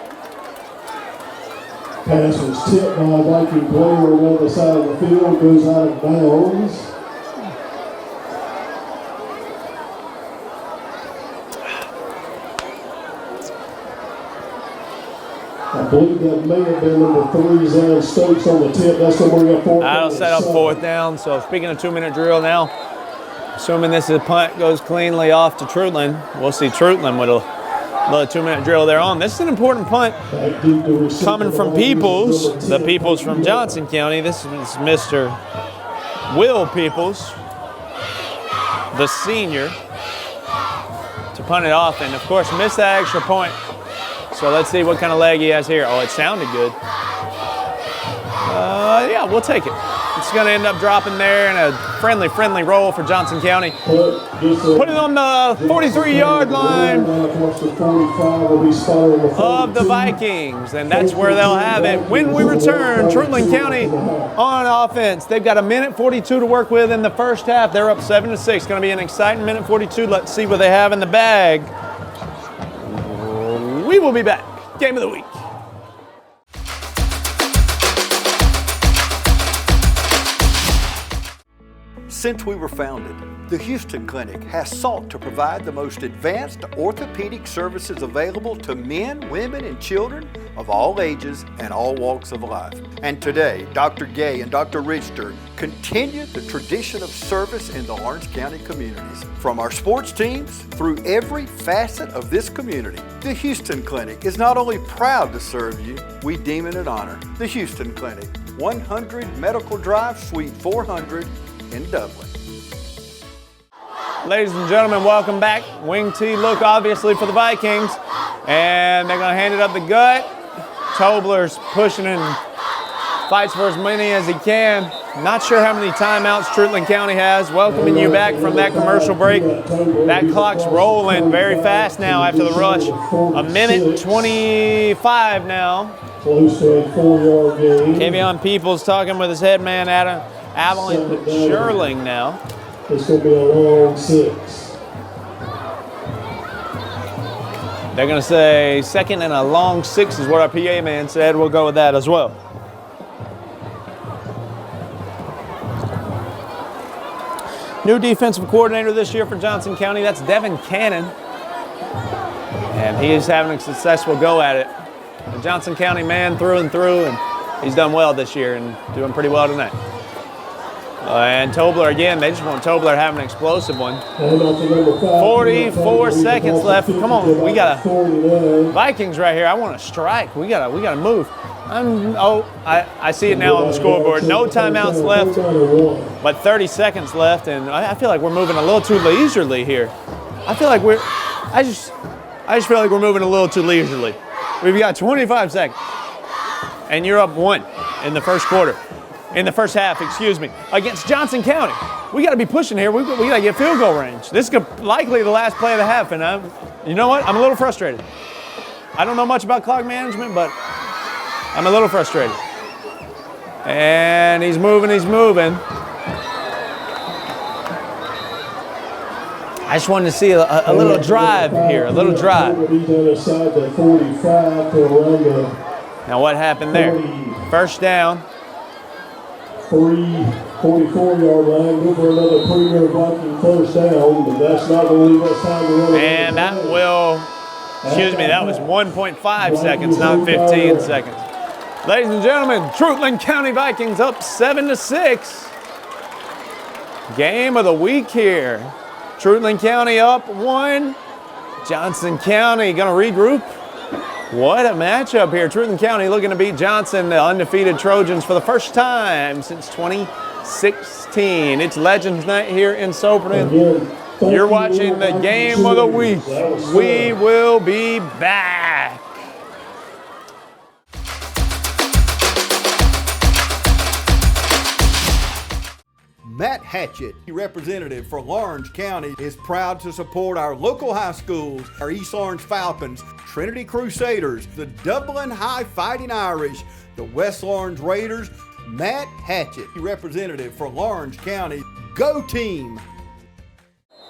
Pass was tipped by a Viking player on the other side of the field, goes out of bounds. I believe that may have been number 3, Zion Stokes on the tip. That's going to bring up 4th down. That'll set up 4th down. So speaking of 2-minute drill now, assuming this is a punt, goes cleanly off to Treutlen. We'll see Treutlen with a little 2-minute drill there on. This is an important punt coming from Peoples, the Peoples from Johnson County. This is Mr. Will Peoples, the senior, to punt it off. And, of course, missed that extra point. So let's see what kind of leg he has here. Oh, it sounded good. Yeah, we'll take it. It's going to end up dropping there in a friendly roll for Johnson County. Put it on the 43-yard line of the Vikings, and that's where they'll have it. When we return, Treutlen County on offense. They've got 1:42 to work with in the first half. They're up 7-6. Going to be an exciting 1:42. Let's see what they have in the bag. We will be back. Game of the week. Since we were founded, the Houston Clinic has sought to provide the most advanced orthopedic services available to men, women, and children of all ages and all walks of life. And today, Dr. Gay and Dr. Richter continue the tradition of service in the Orange County communities. From our sports teams through every facet of this community, the Houston Clinic is not only proud to serve you, we deem it an honor. The Houston Clinic, 100 Medical Drive, Suite 400 in Dublin. Ladies and gentlemen, welcome back. Wing T look obviously for the Vikings, and they're going to hand it up the gut. Tobler's pushing and fights for as many as he can. Not sure how many timeouts Treutlen County has. Welcoming you back from that commercial break. That clock's rolling very fast now after the rush. A minute 25 now. Kavion Peoples talking with his head man, Avalon Sherling now. It's going to be a long 6. They're going to say second and a long 6 is what our PA man said. We'll go with that as well. New defensive coordinator this year for Johnson County, that's Devin Cannon. And he is having a successful go at it. The Johnson County man through and through, and he's done well this year and doing pretty well tonight. And Tobler again, they just want Tobler to have an explosive one. 44 seconds left. Come on, we got a Vikings right here. I want to strike. We got to move. I see it now on the scoreboard. No timeouts left, but 30 seconds left, and I feel like we're moving a little too leisurely here. I just feel like we're moving a little too leisurely. We've got 25 seconds, and you're up 1 in the first quarter. In the first half, excuse me, against Johnson County. We got to be pushing here. We got to get field goal range. This is likely the last play of the half, and you know what? I'm a little frustrated. I don't know much about clock management, but I'm a little frustrated. And he's moving. I just wanted to see a little drive here, a little drive. Now what happened there? First down. 44-yard line, go for another premier Viking first down, but that's not going to leave us time to run. And that was 1.5 seconds, not 15 seconds. Ladies and gentlemen, Treutlen County Vikings up 7-6. Game of the week here. Treutlen County up 1. Johnson County going to regroup. What a matchup here. Treutlen County looking to beat Johnson, the undefeated Trojans, for the first time since 2016. It's Legends Night here in Soperton. You're watching the game of the week. We will be back. Matt Hatchett, representative for Orange County, is proud to support our local high schools, our East Orange Falcons, Trinity Crusaders, the Dublin High Fighting Irish, the West Orange Raiders. Matt Hatchett, representative for Orange County. Go team!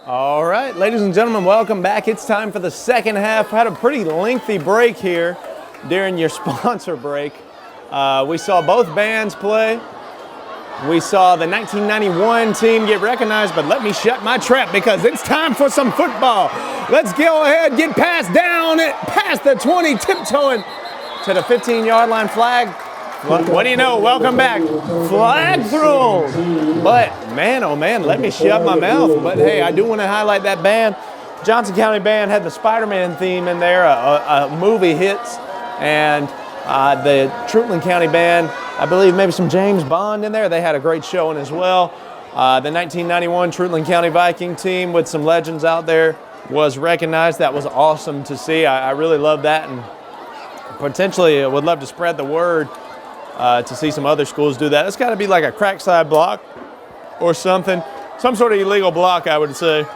All right, ladies and gentlemen, welcome back. It's time for the second half. Had a pretty lengthy break here during your sponsor break. We saw both bands play. We saw the 1991 team get recognized, but let me shut my trap because it's time for some football. Let's go ahead, get past the 20, tiptoeing to the 15-yard line. Flag. What do you know? Welcome back. Flag thrown. But man, oh man, let me shut my mouth. But hey, I do want to highlight that band. Johnson County band had the Spider-Man theme in there, a movie hits, and the Treutlen County band, I believe maybe some James Bond in there. They had a great showing as well. The 1991 Treutlen County Viking team with some legends out there was recognized. That was awesome to see. I really love that, and potentially would love to spread the word to see some other schools do that. It's got to be like a crack side block or something. Some sort of illegal block, I would say,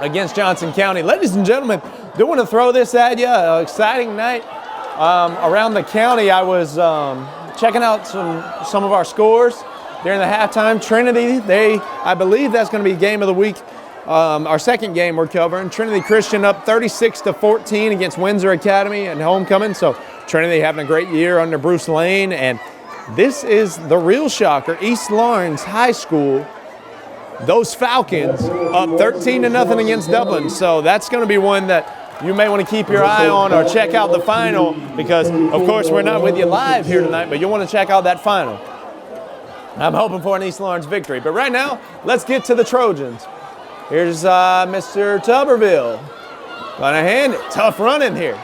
against Johnson County. Ladies and gentlemen, do want to throw this at you. Exciting night. Around the county, I was checking out some of our scores during the halftime. Trinity, I believe that's going to be game of the week. Our second game we're covering. Trinity Christian up 36-14 against Windsor Academy and homecoming. So Trinity having a great year under Bruce Lane, and this is the real shocker. East Lawrence High School, those Falcons up 13-0 against Dublin. So that's going to be one that you may want to keep your eye on or check out the final because, of course, we're not with you live here tonight, but you'll want to check out that final. I'm hoping for an East Lawrence victory. But right now, let's get to the Trojans. Here's Mr. Tuberville. Gonna hand it. Tough run in here.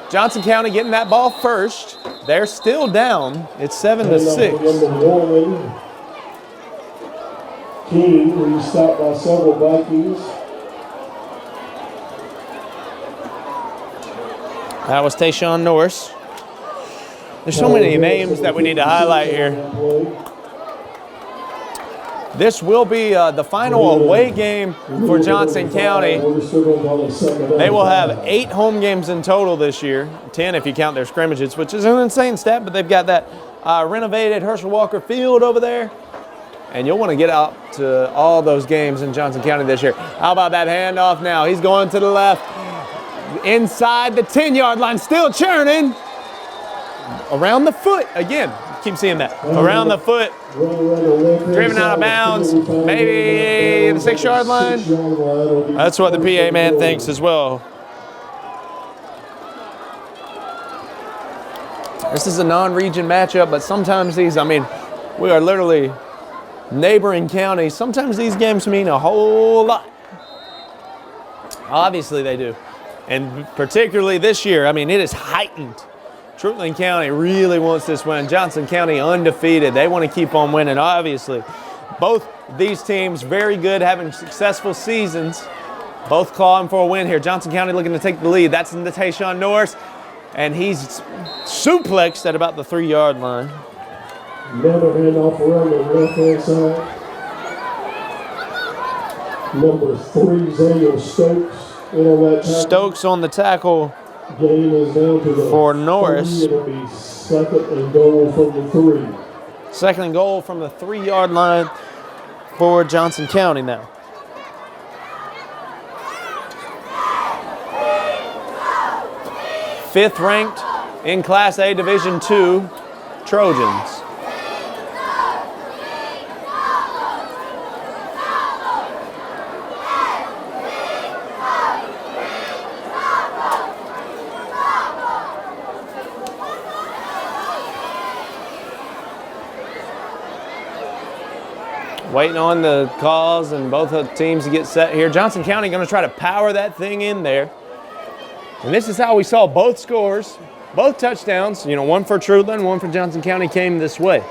Johnson County getting that ball first. They're still down. It's 7-6. King, who stopped by several Vikings. That was Tayshawn Norris. There's so many names that we need to highlight here. This will be the final away game for Johnson County. They will have 8 home games in total this year, 10 if you count their scrimmages, which is an insane stat, but they've got that renovated Herschel Walker Field over there. And you'll want to get out to all those games in Johnson County this year. How about that handoff now? He's going to the left. Inside the 10-yard line, still churning. Around the foot, again, keep seeing that. Around the foot, driven out of bounds, maybe the 6-yard line. That's what the PA man thinks as well. This is a non-region matchup, but sometimes these, I mean, we are literally neighboring counties. Sometimes these games mean a whole lot. Obviously they do. And particularly this year, I mean, it is heightened. Treutlen County really wants this win. Johnson County undefeated. They want to keep on winning, obviously. Both these teams very good, having successful seasons. Both clawing for a win here. Johnson County looking to take the lead. That's in the Tayshawn Norris. And he's suplexed at about the 3-yard line. Another handoff around the left-hand side. Number 3, Daniel Stokes. Stokes on the tackle Game is down to the for Norris. It'll be second and goal from the 3. Second and goal from the 3-yard line for Johnson County now. Fifth ranked in Class A Division II, Trojans. Waiting on the calls and both of the teams to get set here. Johnson County going to try to power that thing in there. And this is how we saw both scores, both touchdowns. You know, one for Treutlen, one for Johnson County came this way.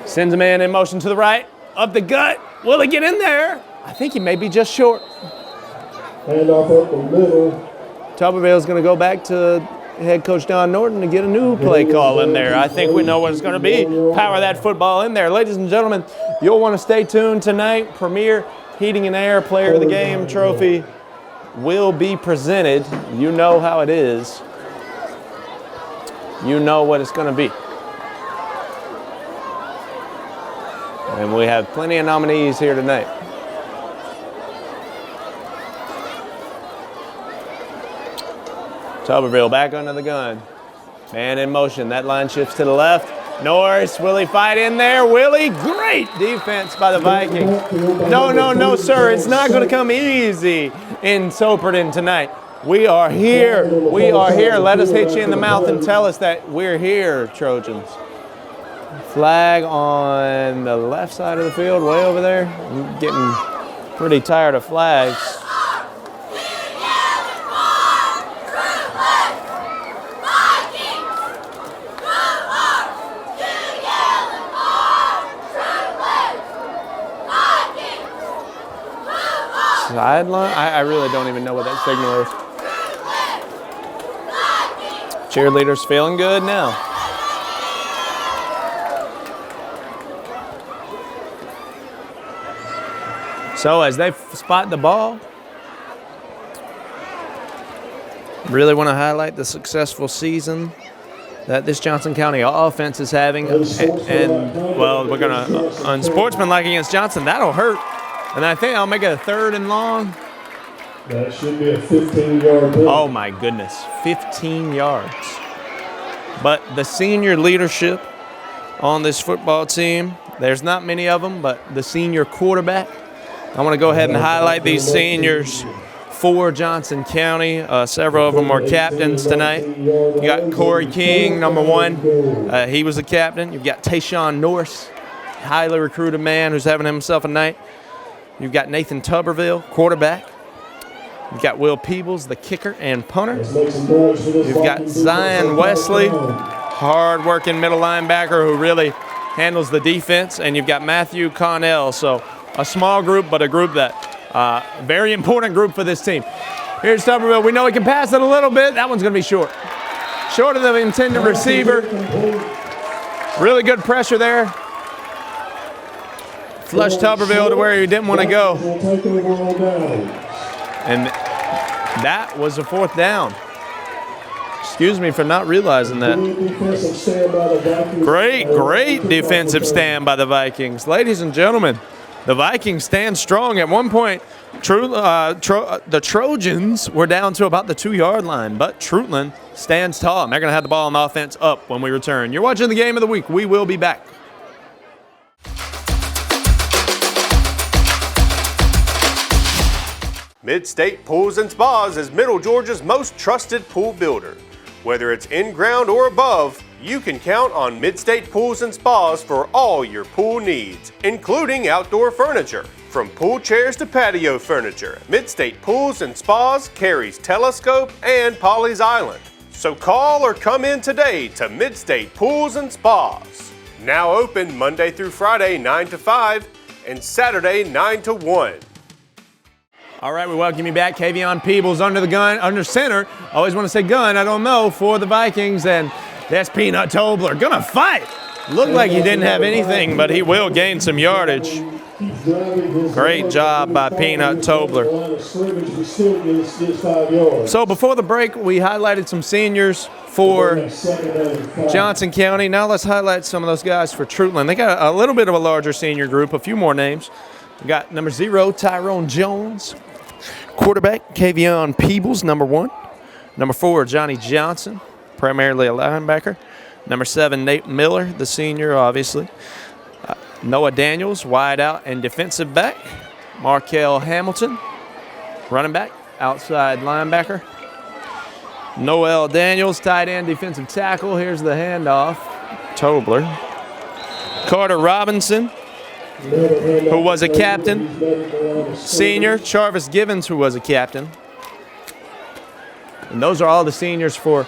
Sends a man in motion to the right, up the gut. Will he get in there? I think he may be just short. Handoff up the middle. Tuberville's going to go back to head coach Don Norton to get a new play call in there. I think we know what it's going to be. Power that football in there. Ladies and gentlemen, you'll want to stay tuned tonight. Premier Heating and Air Player of the Game trophy will be presented. You know how it is. You know what it's going to be. And we have plenty of nominees here tonight. Tuberville back under the gun. Man in motion. That line shifts to the left. Norris, will he fight in there? Will he? Great defense by the Vikings. No, sir. It's not going to come easy in Soperton tonight. We are here. We are here. Let us hit you in the mouth and tell us that we're here, Trojans. Flag on the left side of the field, way over there. I'm getting pretty tired of flags. Sideline? I really don't even know what that signal is. Cheerleaders feeling good now. So as they spot the ball, really want to highlight the successful season that this Johnson County offense is having. And well, we're going to, unsportsmanlike against Johnson, that'll hurt. And I think I'll make it a 3rd and long. That should be a 15-yard play. Oh, my goodness. 15 yards. But the senior leadership on this football team, there's not many of them, but the senior quarterback, I want to go ahead and highlight these seniors for Johnson County. Several of them are captains tonight. You got Corey King, number 1. He was a captain. You've got Tayshawn Norris, highly recruited man who's having himself a night. You've got Nathan Tuberville, quarterback. You've got Will Peebles, the kicker and punter. You've got Zion Wesley, hard-working middle linebacker who really handles the defense. And you've got Matthew Connell. So a small group, but a group that very important group for this team. Here's Tuberville. We know he can pass it a little bit. That one's going to be short. Short of the intended receiver. Really good pressure there. Flushed Tuberville to where he didn't want to go. And that was a 4th down. Excuse me for not realizing that. Great defensive stand by the Vikings. Ladies and gentlemen, the Vikings stand strong. At one point, the Trojans were down to about the 2-yard line, but Treutlen stands tall, and they're going to have the ball on offense up when we return. You're watching the Game of the Week. We will be back. Mid-State Pools and Spas is Middle Georgia's most trusted pool builder. Whether it's in-ground or above, you can count on Mid-State Pools and Spas for all your pool needs, including outdoor furniture. From pool chairs to patio furniture, Mid-State Pools and Spas carries Telescope and Polly's Island. So call or come in today to Mid-State Pools and Spas. Now open Monday through Friday 9 to 5 and Saturday 9 to 1. All right, we welcome you back. Kavion Peebles under the gun, under center. I always want to say gun, I don't know, for the Vikings. And that's Peanut Tobler. Gonna fight. Looked like he didn't have anything, but he will gain some yardage. Great job by Peanut Tobler. So before the break, we highlighted some seniors for Johnson County. Now let's highlight some of those guys for Treutlen. They got a little bit of a larger senior group, a few more names. We got number 0, Tyrone Jones. Quarterback, Kavion Peebles, number 1. Number 4, Johnny Johnson, primarily a linebacker. Number 7, Nate Miller, the senior, obviously. Noah Daniels, wide out and defensive back. Markel Hamilton, running back, outside linebacker. Noel Daniels, tight end, defensive tackle. Here's the handoff. Tobler. Carter Robinson, who was a captain. Senior, Jarvis Givens, who was a captain. And those are all the seniors for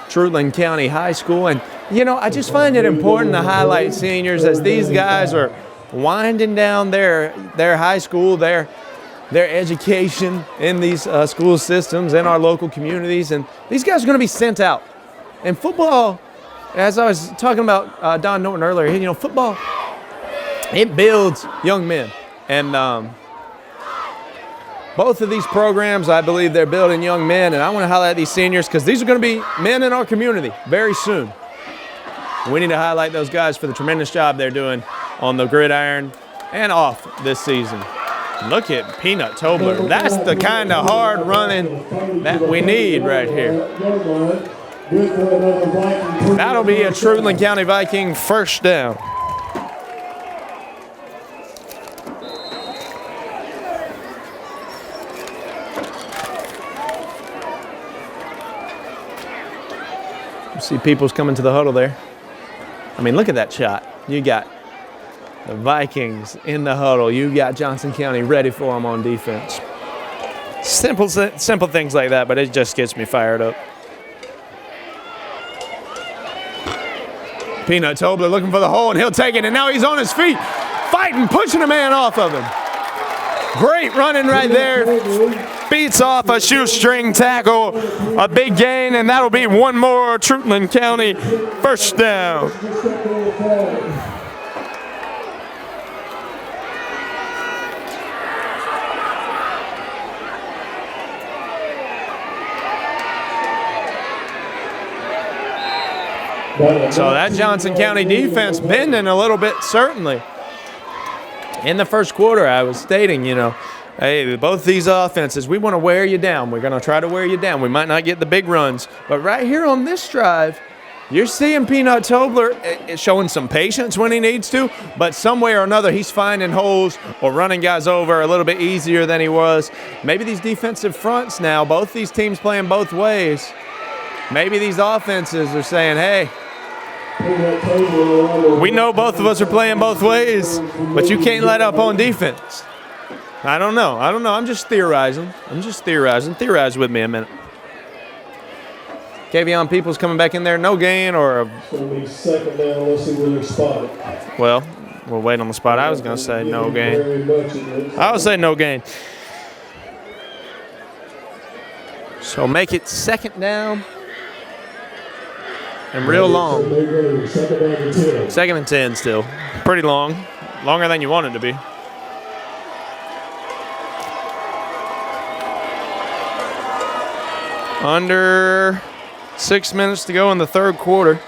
Treutlen County High School. And, you know, I just find it important to highlight seniors as these guys are winding down their high school, their education in these school systems in our local communities. And these guys are going to be sent out. And football, as I was talking about Don Norton earlier, you know, football, it builds young men. And both of these programs, I believe they're building young men. And I want to highlight these seniors because these are going to be men in our community very soon. We need to highlight those guys for the tremendous job they're doing on the gridiron and off this season. Look at Peanut Tobler. That's the kind of hard running that we need right here. That'll be a Treutlen County Viking first down. See Peoples coming to the huddle there. I mean, look at that shot. You got the Vikings in the huddle. You got Johnson County ready for them on defense. Simple things like that, but it just gets me fired up. Peanut Tobler looking for the hole, and he'll take it, and now he's on his feet, fighting, pushing a man off of him. Great running right there. Beats off a shoestring tackle, a big gain, and that'll be one more Treutlen County first down. So that Johnson County defense bending a little bit, certainly. In the first quarter, I was stating, you know, hey, both these offenses, we want to wear you down. We're going to try to wear you down. We might not get the big runs. But right here on this drive, You're seeing Peanut Tobler showing some patience when he needs to, but some way or another he's finding holes or running guys over a little bit easier than he was. Maybe these defensive fronts now, both these teams playing both ways, maybe these offenses are saying, hey, we know both of us are playing both ways, but you can't let up on defense. I don't know. I'm just theorizing. Theorize with me a minute. Kavion Peoples coming back in there. No gain or second down. Let's see where they spot it. Well, we'll wait on the spot. I was going to say no gain. I would say no gain. So make it second down. And real long. Second and 10 still. Pretty long. Longer than you want it to be. Under 6 minutes to go in the third quarter.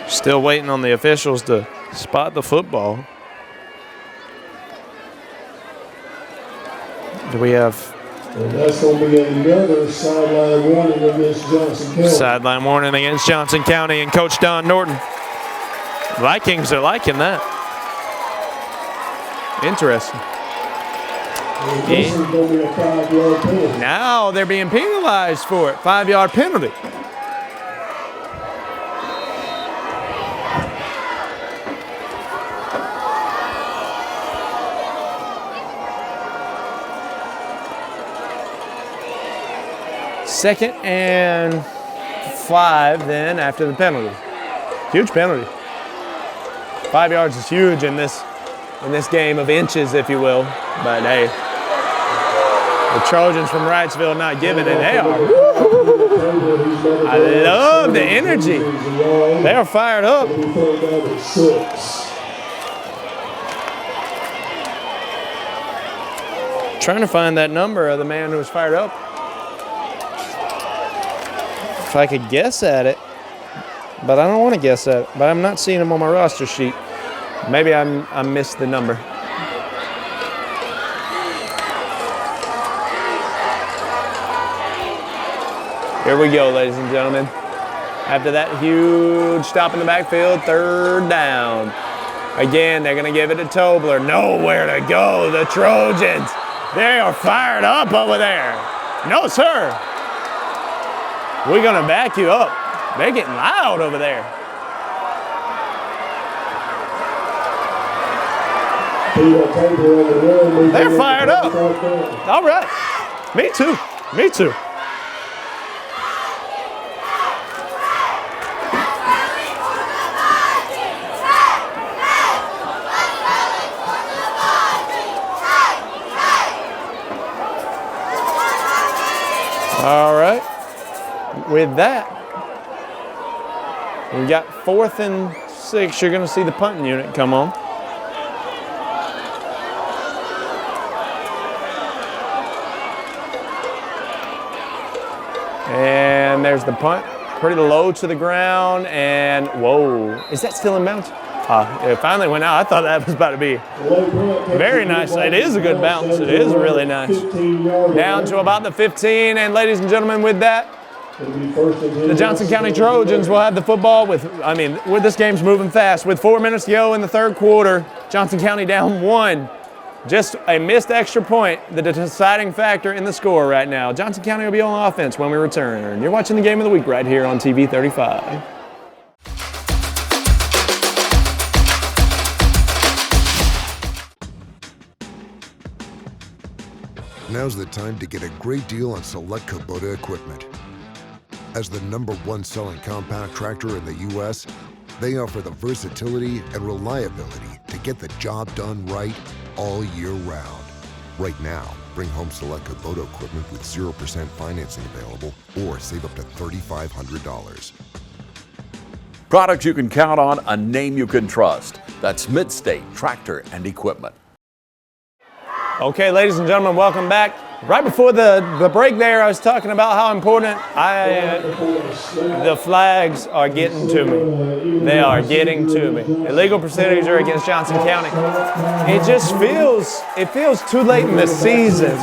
Still waiting on the officials to spot the football. Do we have? And that's going to be another sideline warning against Johnson County. Sideline warning against Johnson County and Coach Don Norton. Vikings are liking that. Interesting. This is going to be a 5-yard penalty. Now they're being penalized for it. 5-yard penalty. Second and 5 then after the penalty. Huge penalty. 5 yards is huge in this game of inches, if you will. But hey, the Trojans from Wrightsville not giving it. They are. I love the energy. They are fired up. Trying to find that number of the man who was fired up. If I could guess at it, but I don't want to guess at it. But I'm not seeing him on my roster sheet. Maybe I missed the number. Here we go, ladies and gentlemen. After that huge stop in the backfield, third down. Again, they're going to give it to Tobler. Nowhere to go. The Trojans, they are fired up over there. No, sir. We're going to back you up. They're getting loud over there. They're fired up. All right. Me too. Me too. All right. With that, we got 4th and 6. You're going to see the punting unit come on. And there's the punt, pretty low to the ground, and whoa, is that still in bounds? It finally went out. I thought that was about to be very nice. It is a good bounce. It is really nice. Down to about the 15, and ladies and gentlemen, with that, the Johnson County Trojans will have the football with this game's moving fast. With 4 minutes to go in the third quarter, Johnson County down 1. Just a missed extra point, the deciding factor in the score right now. Johnson County will be on offense when we return. You're watching the Game of the Week right here on TV 35. Now's the time to get a great deal on select Kubota equipment. As the #1 selling compact tractor in the U.S., they offer the versatility and reliability to get the job done right all year round. Right now, bring home select Kubota equipment with 0% financing available or save up to $3,500. Products you can count on, a name you can trust. That's Mid-State Tractor and Equipment. Okay, ladies and gentlemen, welcome back. Right before the break there, I was talking about how important the flags are getting to me. They are getting to me. Illegal procedure against Johnson County. It just feels too late in the season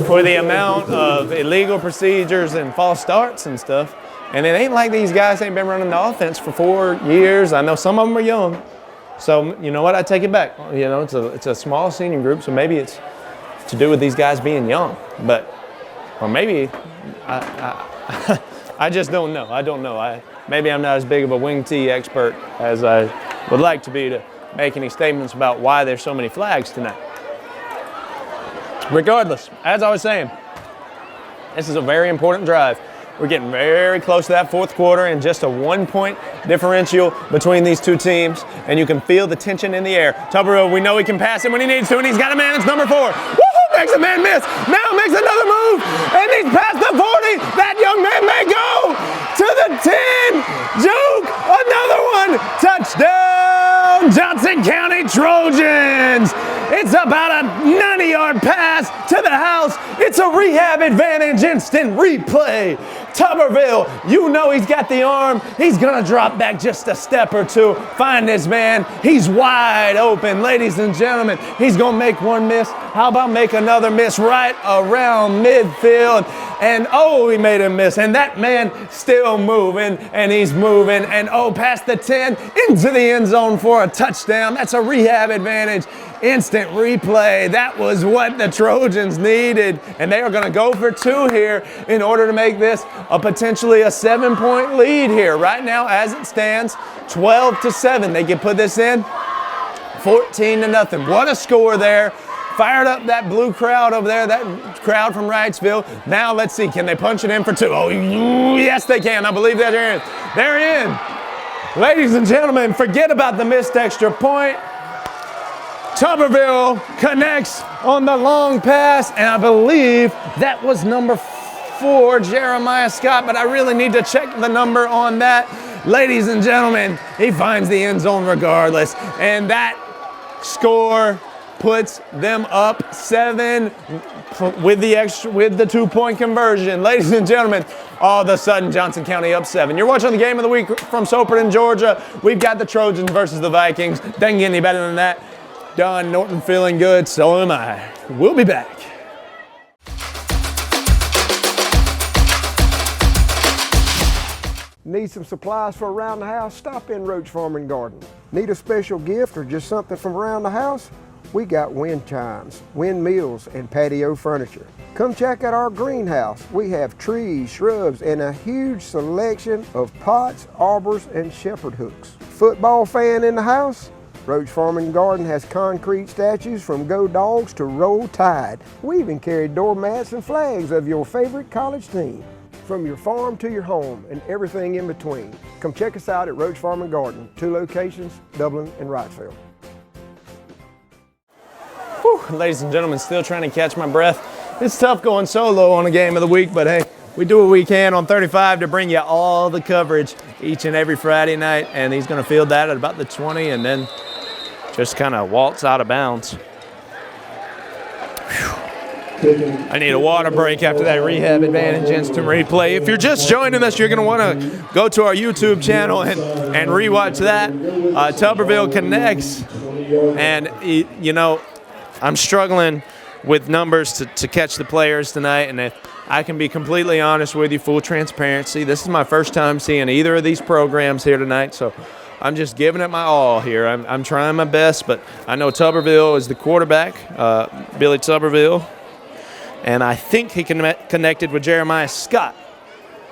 for the amount of illegal procedures and false starts and stuff. And it ain't like these guys ain't been running the offense for 4 years. I know some of them are young. So, you know what, I take it back. You know, it's a small senior group, so maybe it's to do with these guys being young. Or maybe, I just don't know. I don't know. Maybe I'm not as big of a wing tee expert as I would like to be to make any statements about why there's so many flags tonight. Regardless, as I was saying, this is a very important drive. We're getting very close to that fourth quarter and just a 1-point differential between these two teams, and you can feel the tension in the air. Tuberville, we know he can pass it when he needs to, and he's got a man. It's number 4. Woohoo! Makes a man miss. Now makes another move, and he's past the 40. That young man may go to the 10. Juke, another one. Touchdown, Johnson County Trojans. It's about a 90-yard pass to the house. It's a rehab advantage, instant replay. Tuberville, you know he's got the arm. He's going to drop back just a step or two. Find this man. He's wide open. Ladies and gentlemen, he's going to make one miss. How about make another miss right around midfield? And oh, he made a miss. And that man still moving, and he's moving. And oh, past the 10 into the end zone for a touchdown. That's a rehab advantage. Instant replay. That was what the Trojans needed. And they are going to go for 2 here in order to make this potentially a 7-point lead here. Right now, as it stands, 12-7. They can put this in 14-0. What a score there. Fired up that blue crowd over there, that crowd from Wrightsville. Now let's see, can they punch it in for 2? Oh, yes they can. I believe that they're in. They're in. Ladies and gentlemen, forget about the missed extra point. Tuberville connects on the long pass, and I believe that was number 4, Jeremiah Scott, but I really need to check the number on that. Ladies and gentlemen, he finds the end zone regardless, and that score puts them up 7 with the 2-point conversion. Ladies and gentlemen, all of a sudden Johnson County up 7. You're watching the game of the week from Soperton, Georgia. We've got the Trojans versus the Vikings. Doesn't get any better than that. Don Norton feeling good, so am I. We'll be back. Need some supplies for around the house? Stop in Roach Farm and Garden. Need a special gift or just something from around the house? We got wind chimes, windmills, and patio furniture. Come check out our greenhouse. We have trees, shrubs, and a huge selection of pots, arbors, and shepherd hooks. Football fan in the house? Roach Farm and Garden has concrete statues from Go Dogs to Roll Tide. We even carry doormats and flags of your favorite college team. From your farm to your home and everything in between. Come check us out at Roach Farm and Garden, 2 locations, Dublin and Wrightsville. Whew, ladies and gentlemen, still trying to catch my breath. It's tough going solo on a game of the week, but hey, we do what we can on 35 to bring you all the coverage each and every Friday night, and he's going to field that at about the 20 and then just kind of waltz out of bounds. Whew. I need a water break after that rehab advantage instant replay. If you're just joining us, you're going to want to go to our YouTube channel and rewatch that. Tuberville connects, and you know, I'm struggling with numbers to catch the players tonight, and if I can be completely honest with you, full transparency, this is my first time seeing either of these programs here tonight, so I'm just giving it my all here. I'm trying my best, but I know Tuberville is the quarterback, Billy Tuberville, and I think he connected with Jeremiah Scott.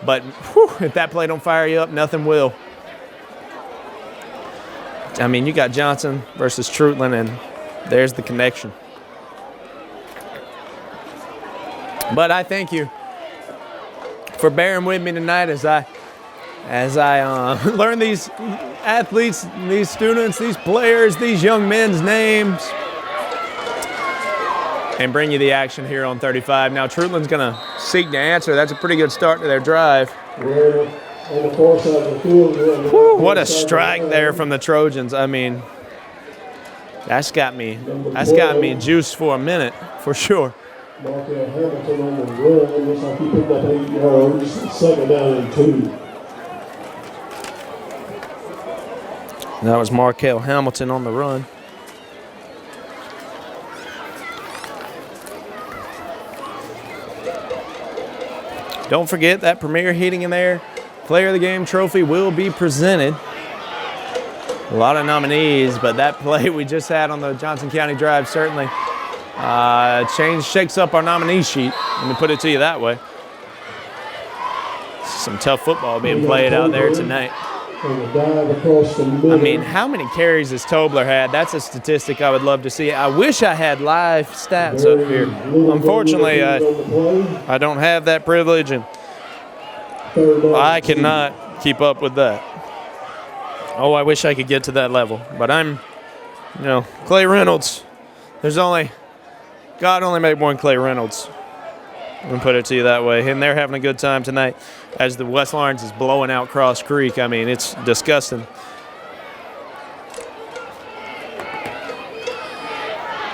But whew, if that play don't fire you up, nothing will. I mean, you got Johnson versus Treutlen, and there's the connection. But I thank you for bearing with me tonight as I learn these athletes, these students, these players, these young men's names, and bring you the action here on 35. Now, Treutlen's going to seek to answer. That's a pretty good start to their drive. Whew, what a strike there from the Trojans. I mean, that's got me juiced for a minute, for sure. Markel Hamilton on the run. Looks like he picked up 8 yards. 2nd down and 2. That was Markel Hamilton on the run. Don't forget that Premier Heating and Air Player of the Game trophy will be presented. A lot of nominees, but that play we just had on the Johnson County Drive certainly shakes up our nominee sheet. Let me put it to you that way. Some tough football being played out there tonight. I mean, how many carries has Tobler had? That's a statistic I would love to see. I wish I had live stats up here. Unfortunately, I don't have that privilege, and I cannot keep up with that. Oh, I wish I could get to that level. But I'm, Clay Reynolds. God only made one Clay Reynolds. I'm going to put it to you that way. And they're having a good time tonight as the West Lawrence is blowing out Cross Creek. I mean, it's disgusting.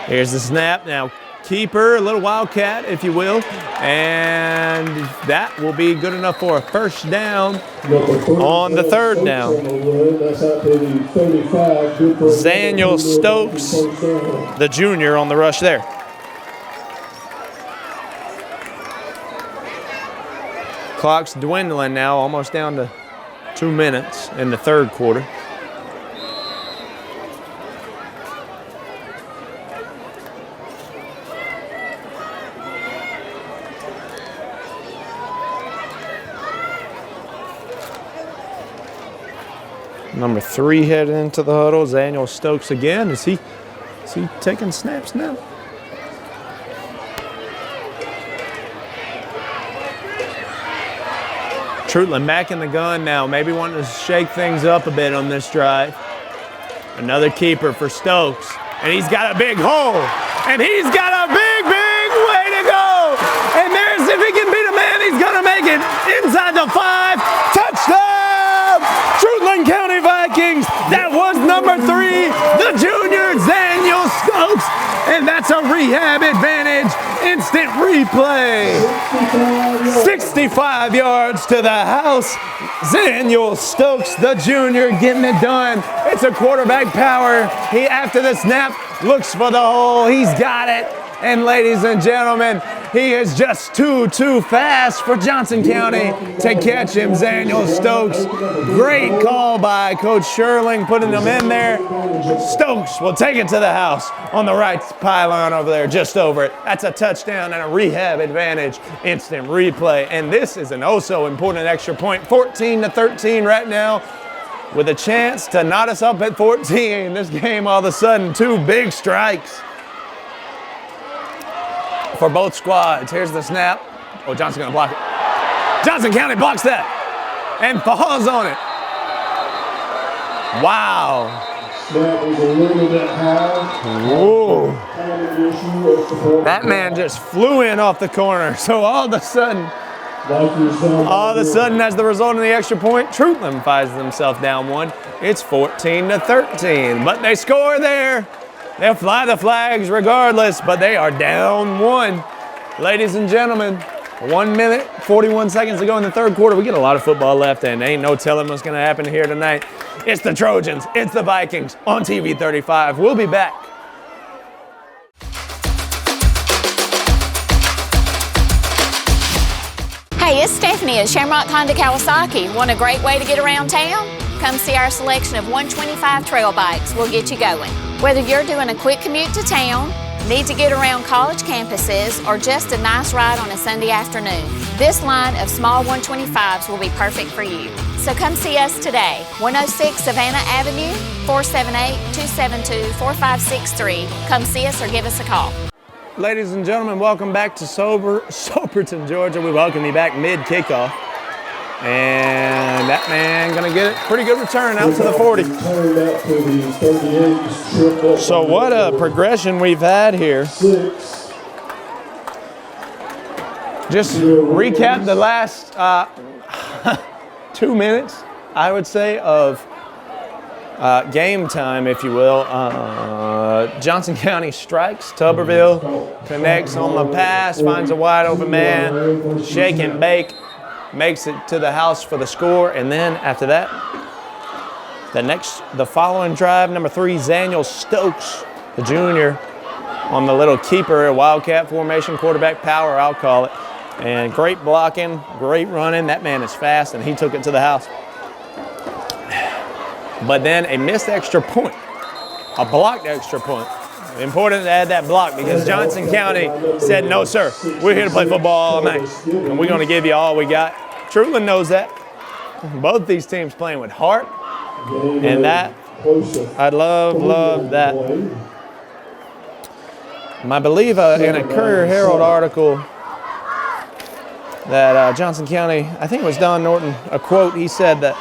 Here's the snap. Now, keeper, a little wildcat, if you will. And that will be good enough for a first down on the 3rd down. Daniel Stokes, the junior, on the rush there. Clock's dwindling now, almost down to 2 minutes in the 3rd quarter. Number 3 heading into the huddle. Daniel Stokes again. Is he taking snaps now? Treutlen back in the gun now, maybe wanting to shake things up a bit on this drive. Another keeper for Stokes, and he's got a big hole, and he's got a big way to go. And there's, if he can beat a man, he's gonna make it inside the 5. Touchdown, Treutlen County Vikings. That was number 3, the junior Daniel Stokes, and that's a rehab advantage. Instant replay. 65 yards to the house. Daniel Stokes, the junior, getting it done. It's a quarterback power. He, after the snap, looks for the hole. He's got it. And ladies and gentlemen, he is just too fast for Johnson County to catch him. Daniel Stokes, great call by Coach Sherling, putting him in there. Stokes will take it to the house on the right pylon over there, just over it. That's a touchdown and a rehab advantage. Instant replay. And this is an oh-so important extra point. 14-13 right now, with a chance to knot us up at 14. This game, all of a sudden, 2 big strikes for both squads. Here's the snap. Oh, Johnson's gonna block it. Johnson County blocks that and falls on it. Wow. Snap was a little bit high. Whoa. That man just flew in off the corner. So all of a sudden, as the result of the extra point, Treutlen finds themselves down 1. It's 14-13, but they score there. They'll fly the flags regardless, but they are down 1. Ladies and gentlemen, 1 minute, 41 seconds to go in the 3rd quarter. We get a lot of football left, and ain't no telling what's going to happen here tonight. It's the Trojans, it's the Vikings on TV 35. We'll be back. Hey, it's Stephanie at Shamrock Honda Kawasaki. Want a great way to get around town? Come see our selection of 125 trail bikes. We'll get you going. Whether you're doing a quick commute to town, need to get around college campuses, or just a nice ride on a Sunday afternoon, this line of small 125s will be perfect for you. So come see us today, 106 Savannah Avenue, 478-272-4563. Come see us or give us a call. Ladies and gentlemen, welcome back to Soperton, Georgia. We welcome you back mid-kickoff. And that man gonna get it. Pretty good return out to the 40. So what a progression we've had here. Just recap the last 2 minutes, I would say, of game time, if you will. Johnson County strikes. Tuberville connects on the pass, finds a wide open man, shake and bake, makes it to the house for the score, and then after that, the following drive, number 3, Zaniel Stokes, the junior, on the little keeper, a wildcat formation, quarterback power, I'll call it. And great blocking, great running. That man is fast, and he took it to the house. But then a missed extra point, a blocked extra point. Important to add that block because Johnson County said, no, sir, we're here to play football all night, and we're going to give you all we got. Treutlen knows that. Both these teams playing with heart, and that, I love that. I believe in a Courier Herald article that Johnson County, I think it was Don Norton, a quote, he said that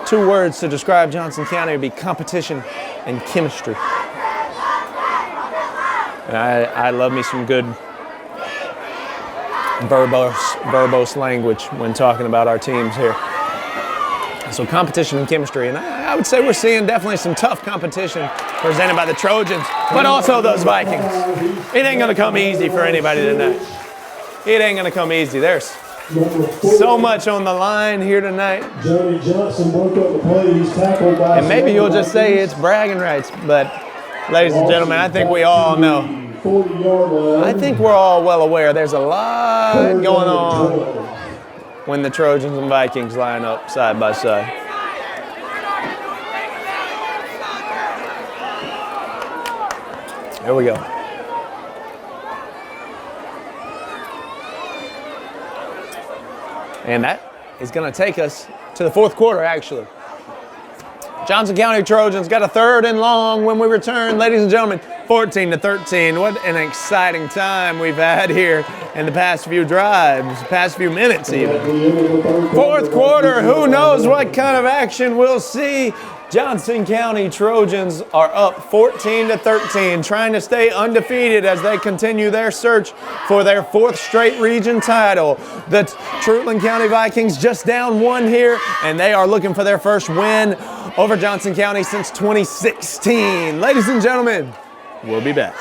2 words to describe Johnson County would be competition and chemistry. And I love me some good verbose language when talking about our teams here. So competition and chemistry, and I would say we're seeing definitely some tough competition presented by the Trojans, but also those Vikings. It ain't gonna come easy for anybody tonight. It ain't gonna come easy. There's so much on the line here tonight. Johnny Johnson broke up the play. He's tackled by. And maybe you'll just say it's bragging rights, but ladies and gentlemen, I think we all know. 40-yard line. I think we're all well aware there's a lot going on when the Trojans and Vikings line up side by side. Here we go. And that is going to take us to the 4th quarter, actually. Johnson County Trojans got a 3rd and long when we return. Ladies and gentlemen, 14-13. What an exciting time we've had here in the past few drives, past few minutes even. 4th quarter, who knows what kind of action we'll see. Johnson County Trojans are up 14-13, trying to stay undefeated as they continue their search for their 4th straight region title. The Treutlen County Vikings just down 1 here, and they are looking for their first win over Johnson County since 2016. Ladies and gentlemen, we'll be back.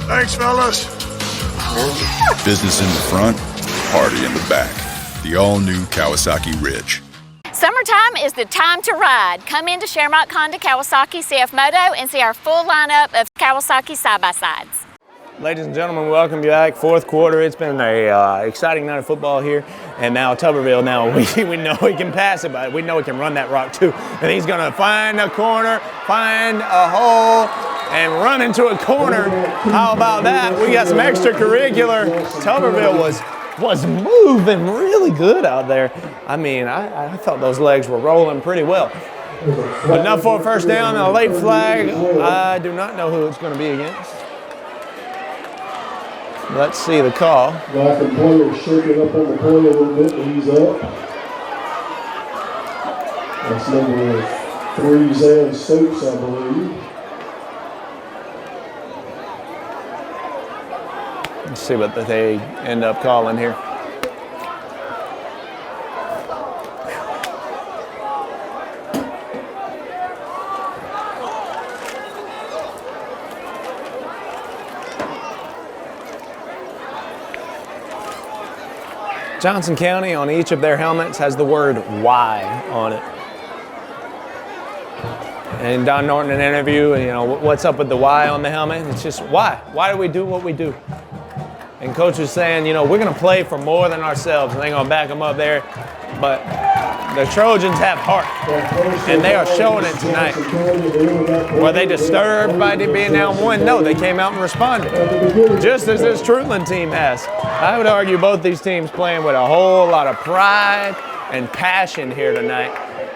Thanks, fellas. Business in the front, party in the back. The all-new Kawasaki Ridge. Summertime is the time to ride. Come into Shamrock Honda Kawasaki CF Moto and see our full lineup of Kawasaki side-by-sides. Ladies and gentlemen, welcome you back. 4th quarter. It's been an exciting night of football here. And now Tuberville, now we know he can pass it, but we know he can run that rock too. And he's going to find a corner, find a hole, and run into a corner. How about that? We got some extracurricular. Tuberville was moving really good out there. I mean, I thought those legs were rolling pretty well. But enough for a first down and a late flag. I do not know who it's going to be against. Let's see the call. Viking player shaking up on the play a little bit, and he's up. That's number 3, Zan Stokes, I believe. Let's see what they end up calling here. Johnson County on each of their helmets has the word Y on it. And Don Norton in an interview, you know, what's up with the Y on the helmet? It's just why? Why do we do what we do? And coach was saying, you know, we're going to play for more than ourselves, and they're going to back them up there. But the Trojans have heart, and they are showing it tonight. Were they disturbed by it being down 1? No, they came out and responded, just as this Treutlen team has. I would argue both these teams playing with a whole lot of pride and passion here tonight.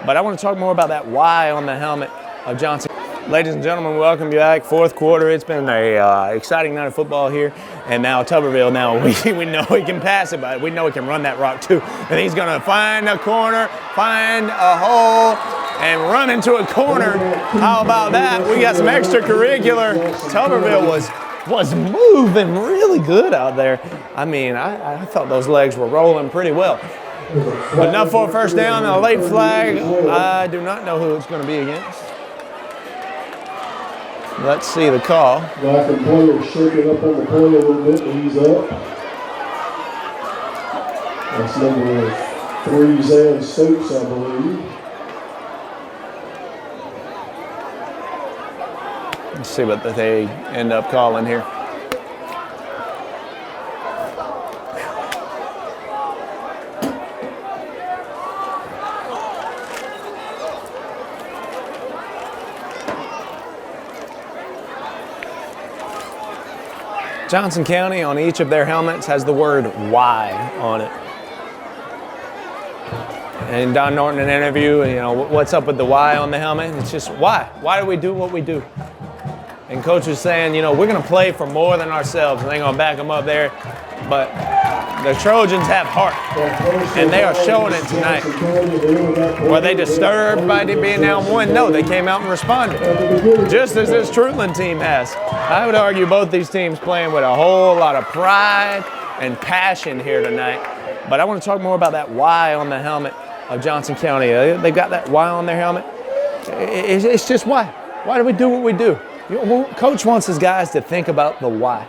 But I want to talk more about that Y on the helmet of Johnson. Ladies and gentlemen, welcome you back. Fourth quarter. It's been a exciting night of football here. And now Tuberville, now we know he can pass it, but we know he can run that rock too. And he's going to find a corner, find a hole, and run into a corner. How about that? We got some extracurricular. Tuberville was moving really good out there. I mean, I thought those legs were rolling pretty well. But enough for a first down and a late flag. I do not know who it's going to be against. Let's see the call. Viking player shaking up on the play a little bit, but he's up. That's number 3, Zan Stokes, I believe. Let's see what they end up calling here. Johnson County on each of their helmets has the word Y on it. And Don Norton in an interview, you know, what's up with the Y on the helmet? It's just why? Why do we do what we do? And coach was saying, you know, we're going to play for more than ourselves. And they're going to back them up there. But the Trojans have heart, and they are showing it tonight. Were they disturbed by it being down 1? No, they came out and responded, just as this Treutlen team has. I would argue both these teams playing with a whole lot of pride and passion here tonight. But I want to talk more about that Y on the helmet of Johnson County. They've got that Y on their helmet. It's just why. Why do we do what we do? Coach wants his guys to think about the why.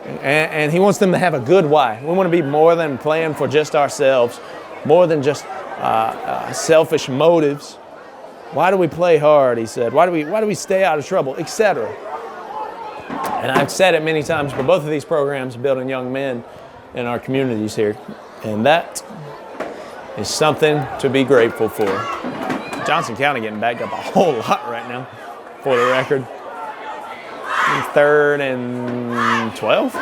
And he wants them to have a good why. We want to be more than playing for just ourselves, more than just selfish motives. Why do we play hard, he said. Why do we stay out of trouble, etc. And I've said it many times, but both of these programs are building young men in our communities here. And that is something to be grateful for. Johnson County getting backed up a whole lot right now, for the record. 3rd and 12.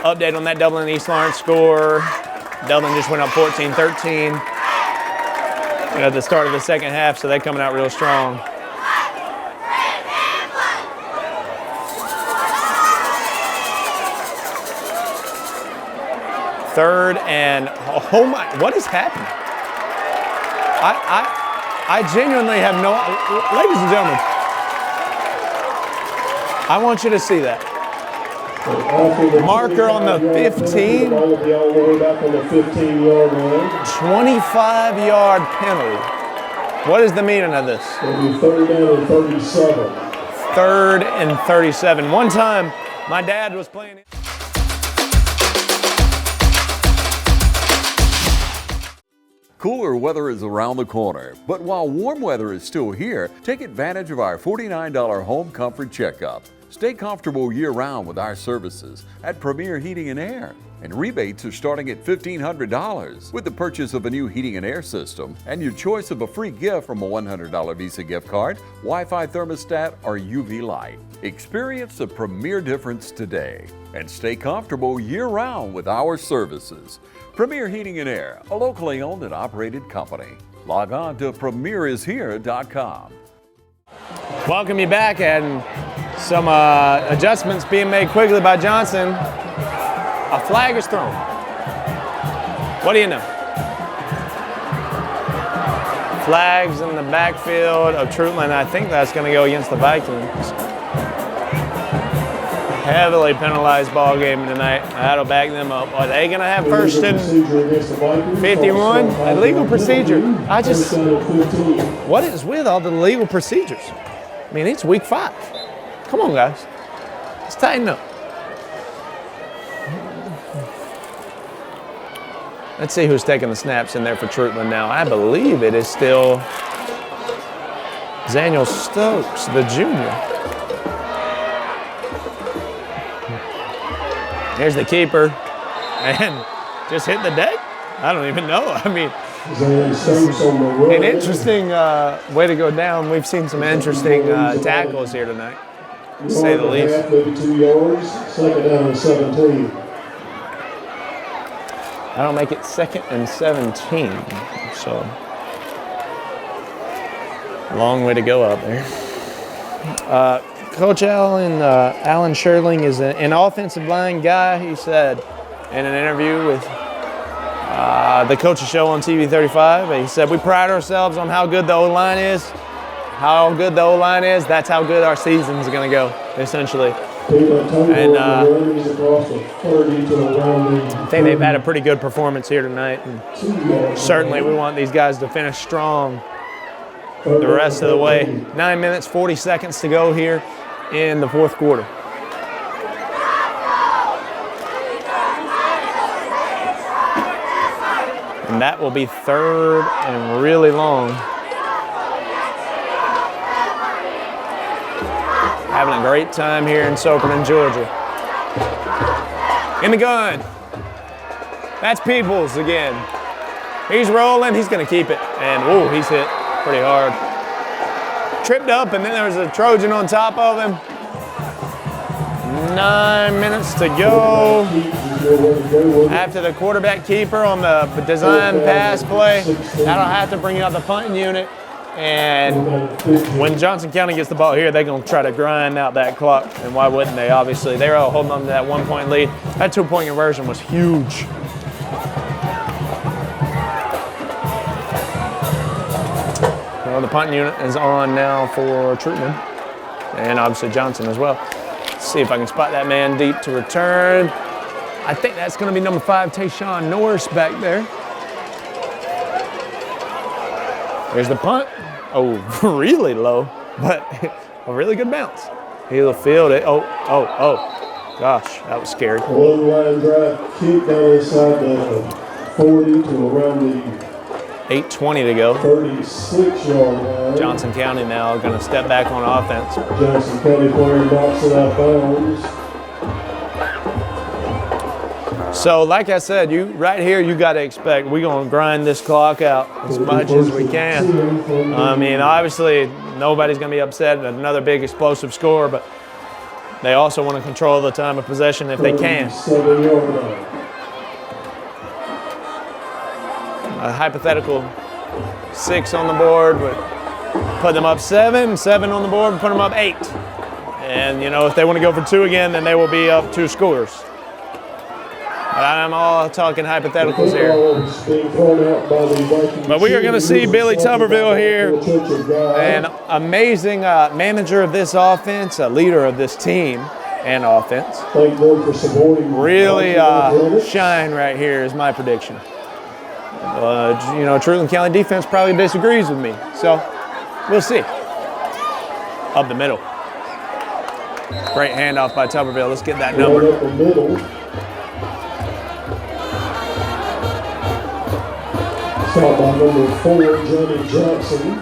Update on that Dublin East Lawrence score. Dublin just went up 14-13 at the start of the second half, so they're coming out real strong. Third and, oh my, what is happening? I genuinely have no, ladies and gentlemen, I want you to see that. Marker on the 15. 25-yard penalty. What is the meaning of this? 3rd down and 37. 3rd and 37. One time, my dad was playing. Cooler weather is around the corner, but while warm weather is still here, take advantage of our $49 home comfort checkup. Stay comfortable year-round with our services at Premier Heating and Air. And rebates are starting at $1,500 with the purchase of a new heating and air system and your choice of a free gift from a $100 Visa gift card, Wi-Fi thermostat, or UV light. Experience the Premier difference today and stay comfortable year-round with our services. Premier Heating and Air, a locally owned and operated company. Log on to premierishere.com. Welcome you back, and some adjustments being made quickly by Johnson. A flag is thrown. What do you know? Flags in the backfield of Treutlen. I think that's going to go against the Vikings. Heavily penalized ball game tonight. That'll back them up. Are they going to have first and 51? Illegal procedure. What is with all the legal procedures? I mean, it's week 5. Come on, guys. Let's tighten up. Let's see who's taking the snaps in there for Treutlen now. I believe it is still Daniel Stokes, the junior. Here's the keeper. and just hit the deck. I don't even know. I mean, an an interesting way to go down. We've seen some interesting tackles here tonight, to say the least. Maybe 2 yards, second down and 17. That'll make it 2nd and 17. So, long way to go out there. Coach Alan Sherling is an offensive line guy. He said in an interview with the Coach's Show on TV 35, he said, we pride ourselves on how good the O-line is. How good the O-line is, that's how good our season's going to go, essentially. And I think they've had a pretty good performance here tonight. And certainly we want these guys to finish strong the rest of the way. 9 minutes, 40 seconds to go here in the fourth quarter. And that will be 3rd and really long. Having a great time here in Soperton, Georgia. In the gun. That's Peoples again. He's rolling, he's gonna keep it. And whoa, he's hit pretty hard. Tripped up, and then there was a Trojan on top of him. 9 minutes to go. After the quarterback keeper on the design pass play, that'll have to bring out the punting unit. And when Johnson County gets the ball here, they're going to try to grind out that clock. And why wouldn't they, obviously? They're all holding on to that 1-point lead. That 2-point conversion was huge. Well, the punting unit is on now for Treutlen. And obviously Johnson as well. Let's see if I can spot that man deep to return. I think that's going to be number 5, Tayshawn Norris back there. There's the punt. Oh, really low, but a really good bounce. He'll field it. Oh. Gosh, that was scary. One line drive, kick down inside the 40 to around the 8:20 to go. 36-yard line. Johnson County now going to step back on offense. Johnson County player knocks it out of bounds. So, like I said, right here, you got to expect we're going to grind this clock out as much as we can. I mean, obviously, nobody's going to be upset at another big explosive score, but they also want to control the time of possession if they can. A hypothetical 6 on the board would put them up 7 on the board would put them up 8. And, you know, if they want to go for 2 again, then they will be up 2 scores. But I'm all talking hypotheticals here. But we are going to see Billy Tuberville here, an amazing manager of this offense, a leader of this team and offense. Really shine right here is my prediction. You know, Treutlen County defense probably disagrees with me, so we'll see. Up the middle. Great handoff by Tuberville. Let's get that number. Start by number 4, Johnny Johnson.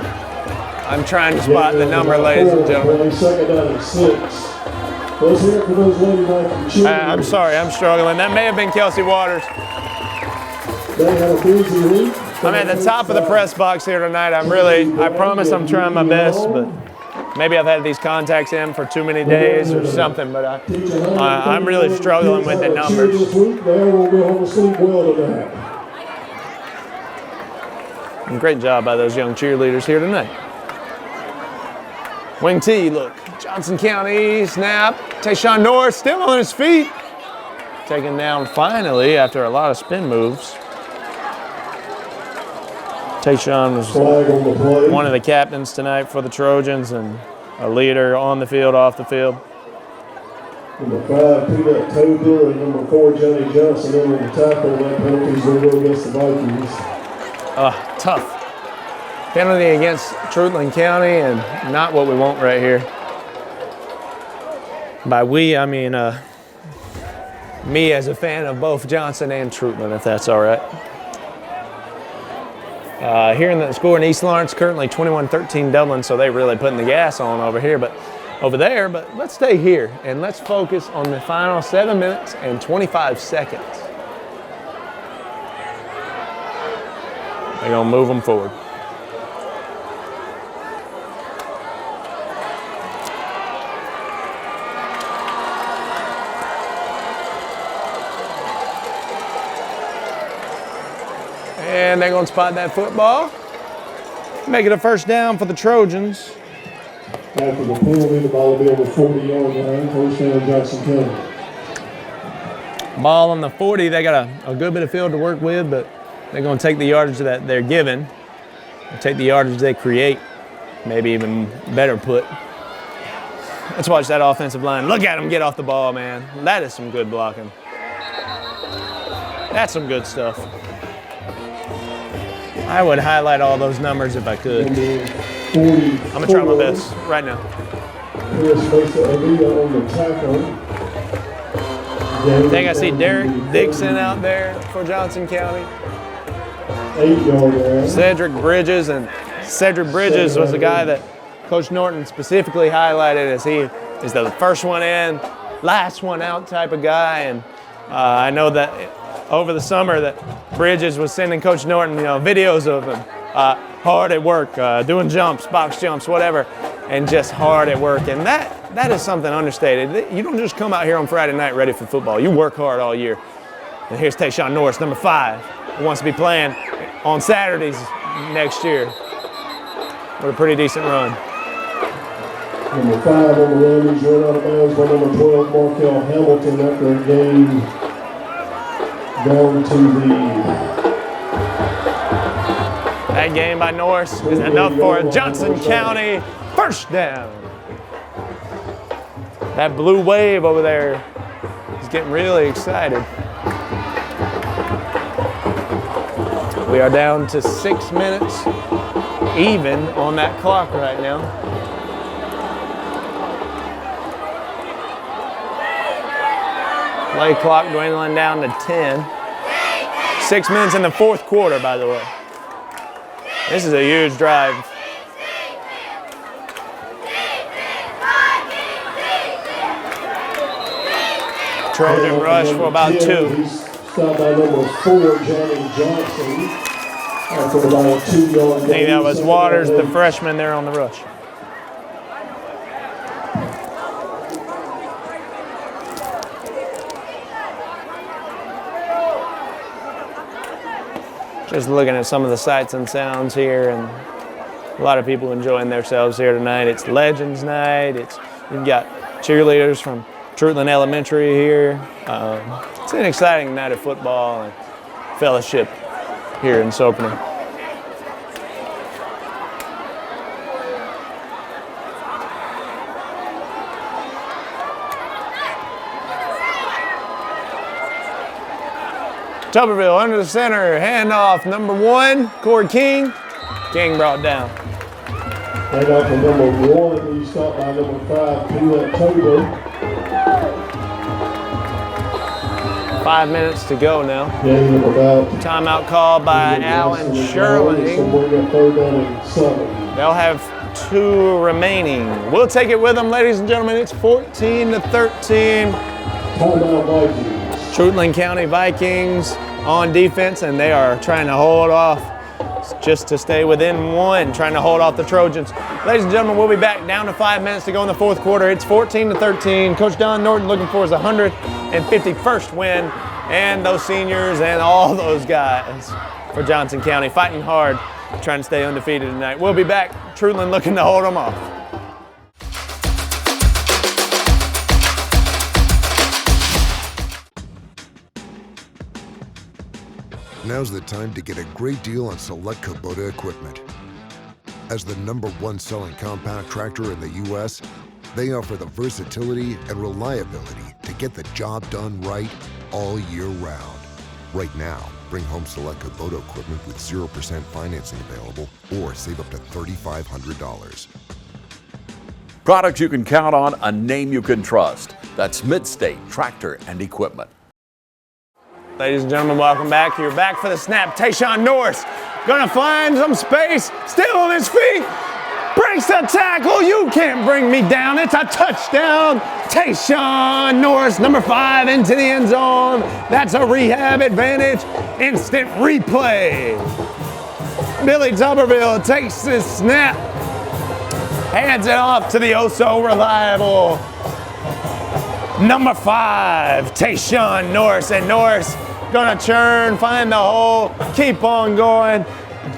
I'm trying to spot the number, ladies and gentlemen. 2nd down and 6. Let's hear it for those Lady Vikings. I'm sorry, I'm struggling. That may have been Kelsey Waters. They had a busy week. I'm at the top of the press box here tonight. I promise I'm trying my best, but maybe I've had these contacts in for too many days or something, but I'm really struggling with the numbers. They will be able to sleep well tonight. Great job by those young cheerleaders here tonight. Wing T, look. Johnson County, snap. Tayshawn Norris still on his feet. Taken down finally after a lot of spin moves. Tayshawn was one of the captains tonight for the Trojans and a leader on the field, off the field. Number 5, Peanut Tobler, and number 4, Johnny Johnson in on the tackle. That penalty's going to go against the Vikings. Tough. Penalty against Treutlen County and not what we want right here. By we, I mean me as a fan of both Johnson and Treutlen, if that's all right. Here in the score in East Lawrence, currently 21-13 Dublin, so they're really putting the gas on over there, but let's stay here and let's focus on the final 7 minutes and 25 seconds They're going to move them forward. And they're going to spot that football. Make it a first down for the Trojans. After the penalty, the ball will be on the 40-yard line. First down, Johnson County. Ball on the 40. They got a good bit of field to work with, but they're going to take the yardage that they're given, take the yardage they create, maybe even better put. Let's watch that offensive line. Look at them get off the ball, man. That is some good blocking. That's some good stuff. I would highlight all those numbers if I could. I'm going to try my best right now. I think I see Derek Dixon out there for Johnson County. Cedric Bridges, and Cedric Bridges was the guy that Coach Norton specifically highlighted as he is the first one in, last one out type of guy. And I know that over the summer that Bridges was sending Coach Norton, videos of him hard at work, doing jumps, box jumps, whatever, and just hard at work. And that is something understated. You don't just come out here on Friday night ready for football. You work hard all year. And here's Tayshawn Norris, number 5, who wants to be playing on Saturdays next year with a pretty decent run. Number 5 on the run, he's run out of bounds by number 12, Markel Hamilton, after a game down to the... That game by Norris is enough for a Johnson County first down. That blue wave over there is getting really excited. We are down to 6 minutes even on that clock right now. Play clock dwindling down to 10. 6 minutes in the fourth quarter, by the way. This is a huge drive. Trojan rush for about 2. Stopped by number 4, Johnny Johnson. After about a 2-yard I think that was Waters, the freshman there on the rush. Just looking at some of the sights and sounds here, and a lot of people enjoying themselves here tonight. It's Legends Night. You've got cheerleaders from Treutlen Elementary here. It's an exciting night of football and fellowship here in Soperton. Tuberville under the center, handoff, number 1, Corey King. King brought down. Handoff to number 1, he stopped by number 5, Peanut Tober. 5 minutes to go now. Game of about timeout called by Alan Sherling. They'll have 2 remaining. We'll take it with them, ladies and gentlemen. It's 14-13. Timeout Vikings. Treutlen County Vikings on defense, and they are trying to hold off just to stay within 1, trying to hold off the Trojans. Ladies and gentlemen, we'll be back down to 5 minutes to go in the fourth quarter. It's 14-13. Coach Don Norton looking for his 151st win, and those seniors and all those guys for Johnson County fighting hard, trying to stay undefeated tonight. We'll be back. Treutlen looking to hold them off. Now's the time to get a great deal on select Kubota equipment. As the #1 selling compact tractor in the U.S., they offer the versatility and reliability to get the job done right all year round. Right now, bring home select Kubota equipment with 0% financing available or save up to $3,500. Products you can count on, a name you can trust. That's Midstate Tractor and Equipment. Ladies and gentlemen, welcome back. You're back for the snap. Tayshawn Norris gonna find some space, still on his feet, breaks the tackle. You can't bring me down. It's a touchdown. Tayshawn Norris, number 5, into the end zone. That's a rehab advantage. Instant replay. Billy Tuberville takes this snap, hands it off to the oh-so-reliable number 5, Tayshawn Norris. And Norris gonna churn, find the hole, keep on going.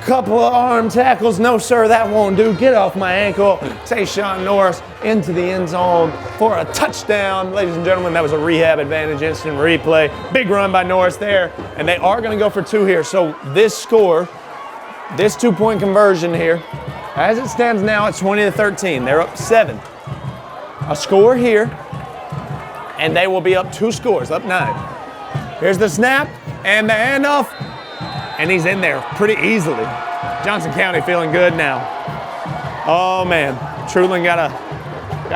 Couple of arm tackles. No, sir, that won't do. Get off my ankle. Tayshawn Norris into the end zone for a touchdown. Ladies and gentlemen, that was a rehab advantage instant replay. Big run by Norris there. And they are going to go for 2 here. So this score, this 2-point conversion here, as it stands now, it's 20-13. They're up 7. A score here, and they will be up 2 scores, up 9. Here's the snap and the handoff. And he's in there pretty easily. Johnson County feeling good now. Oh man, Treutlen got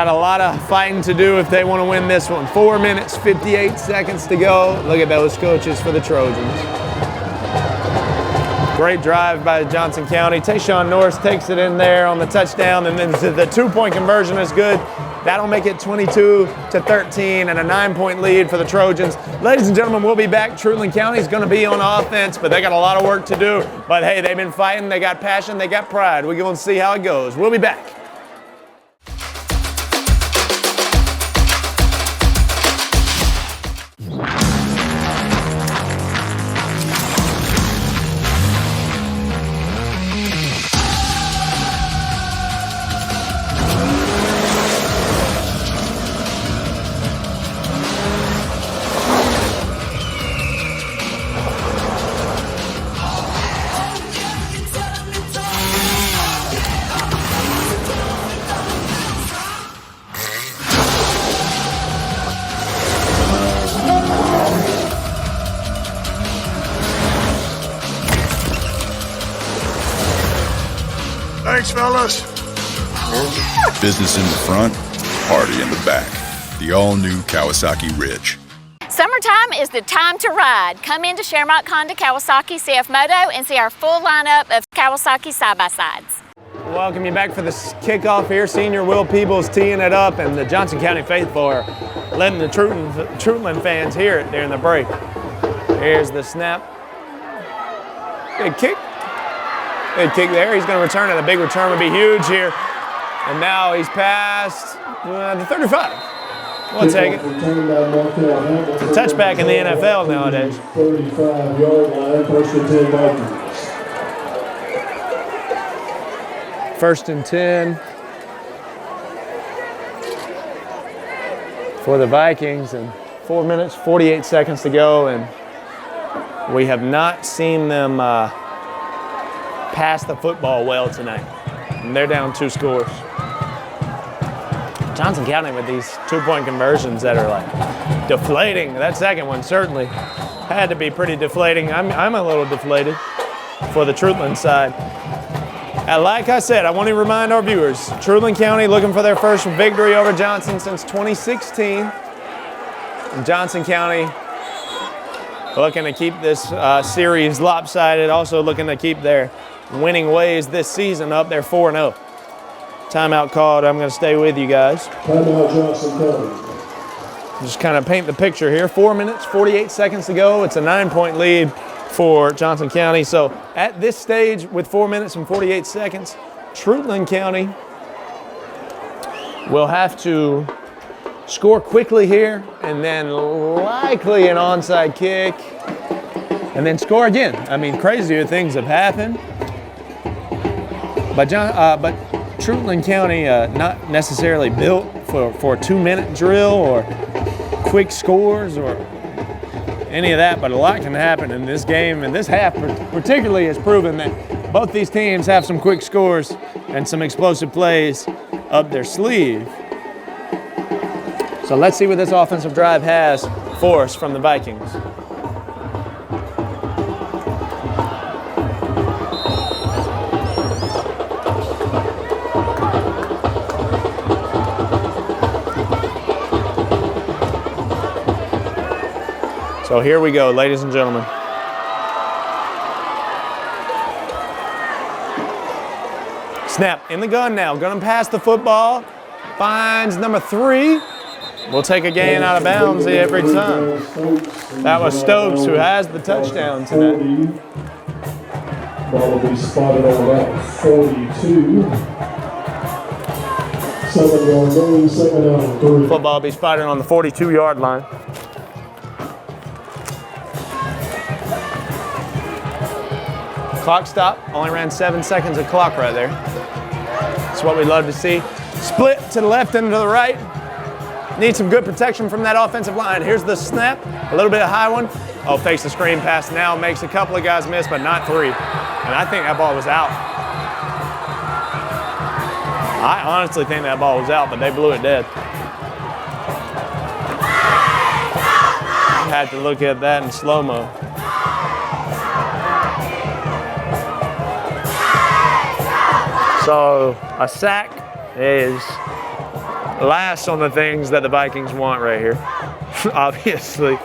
a lot of fighting to do if they want to win this one. 4 minutes, 58 seconds to go. Look at those coaches for the Trojans. Great drive by Johnson County. Tayshawn Norris takes it in there on the touchdown, and then the 2-point conversion is good. That'll make it 22-13 and a 9-point lead for the Trojans. Ladies and gentlemen, we'll be back. Treutlen County is going to be on offense, but they got a lot of work to do. But hey, they've been fighting. They got passion. They got pride. We're going to see how it goes. We'll be back. Thanks, fellas. Business in the front, party in the back. The all-new Kawasaki Ridge. Summertime is the time to ride. Come into Shamrock Honda Kawasaki CF Moto and see our full lineup of Kawasaki side-by-sides. Welcome you back for this kickoff here. Senior Will Peebles teeing it up, and the Johnson County faithful are letting the Treutlen fans hear it during the break. Here's the snap. Big kick. Big kick there. He's going to return it. The big return would be huge here. And now he's past the 35. We'll take it. It's a touchback in the NFL nowadays. 35-yard line, first and 10 Vikings. First and 10 for the Vikings, and 4 minutes, 48 seconds to go, and we have not seen them pass the football well tonight. And they're down 2 scores. Johnson County with these 2-point conversions that are like deflating. That second one certainly had to be pretty deflating. I'm a little deflated for the Treutlen side. And like I said, I want to remind our viewers, Treutlen County looking for their first victory over Johnson since 2016. And Johnson County looking to keep this series lopsided, also looking to keep their winning ways this season up. They're 4-0. Timeout called. I'm going to stay with you guys. Timeout Johnson County. Just kind of paint the picture here. 4 minutes, 48 seconds to go. It's a 9-point lead for Johnson County. So at this stage, with 4 minutes and 48 seconds, Treutlen County will have to score quickly here, and then likely an onside kick, and then score again. I mean, crazier things have happened. But Treutlen County not necessarily built for a 2-minute drill or quick scores or any of that, but a lot can happen in this game, and this half particularly has proven that both these teams have some quick scores and some explosive plays up their sleeve. So let's see what this offensive drive has for us from the Vikings. So here we go, ladies and gentlemen. Snap in the gun now. Gonna pass the football. Finds number 3. We'll take a gain out of bounds every time. That was Stokes who has the touchdown tonight. Ball will be spotted on about 42. 7-yard gain, second out and 3. Football will be spotted on the 42-yard line. Clock stop, only ran 7 seconds of clock right there. That's what we love to see. Split to the left and to the right. Need some good protection from that offensive line. Here's the snap, a little bit of high one. Oh, fakes the screen pass now, makes a couple of guys miss, but not 3. And I think that ball was out. I honestly think that ball was out, but they blew it dead. I had to look at that in slow-mo. So a sack is last on the things that the Vikings want right here, obviously.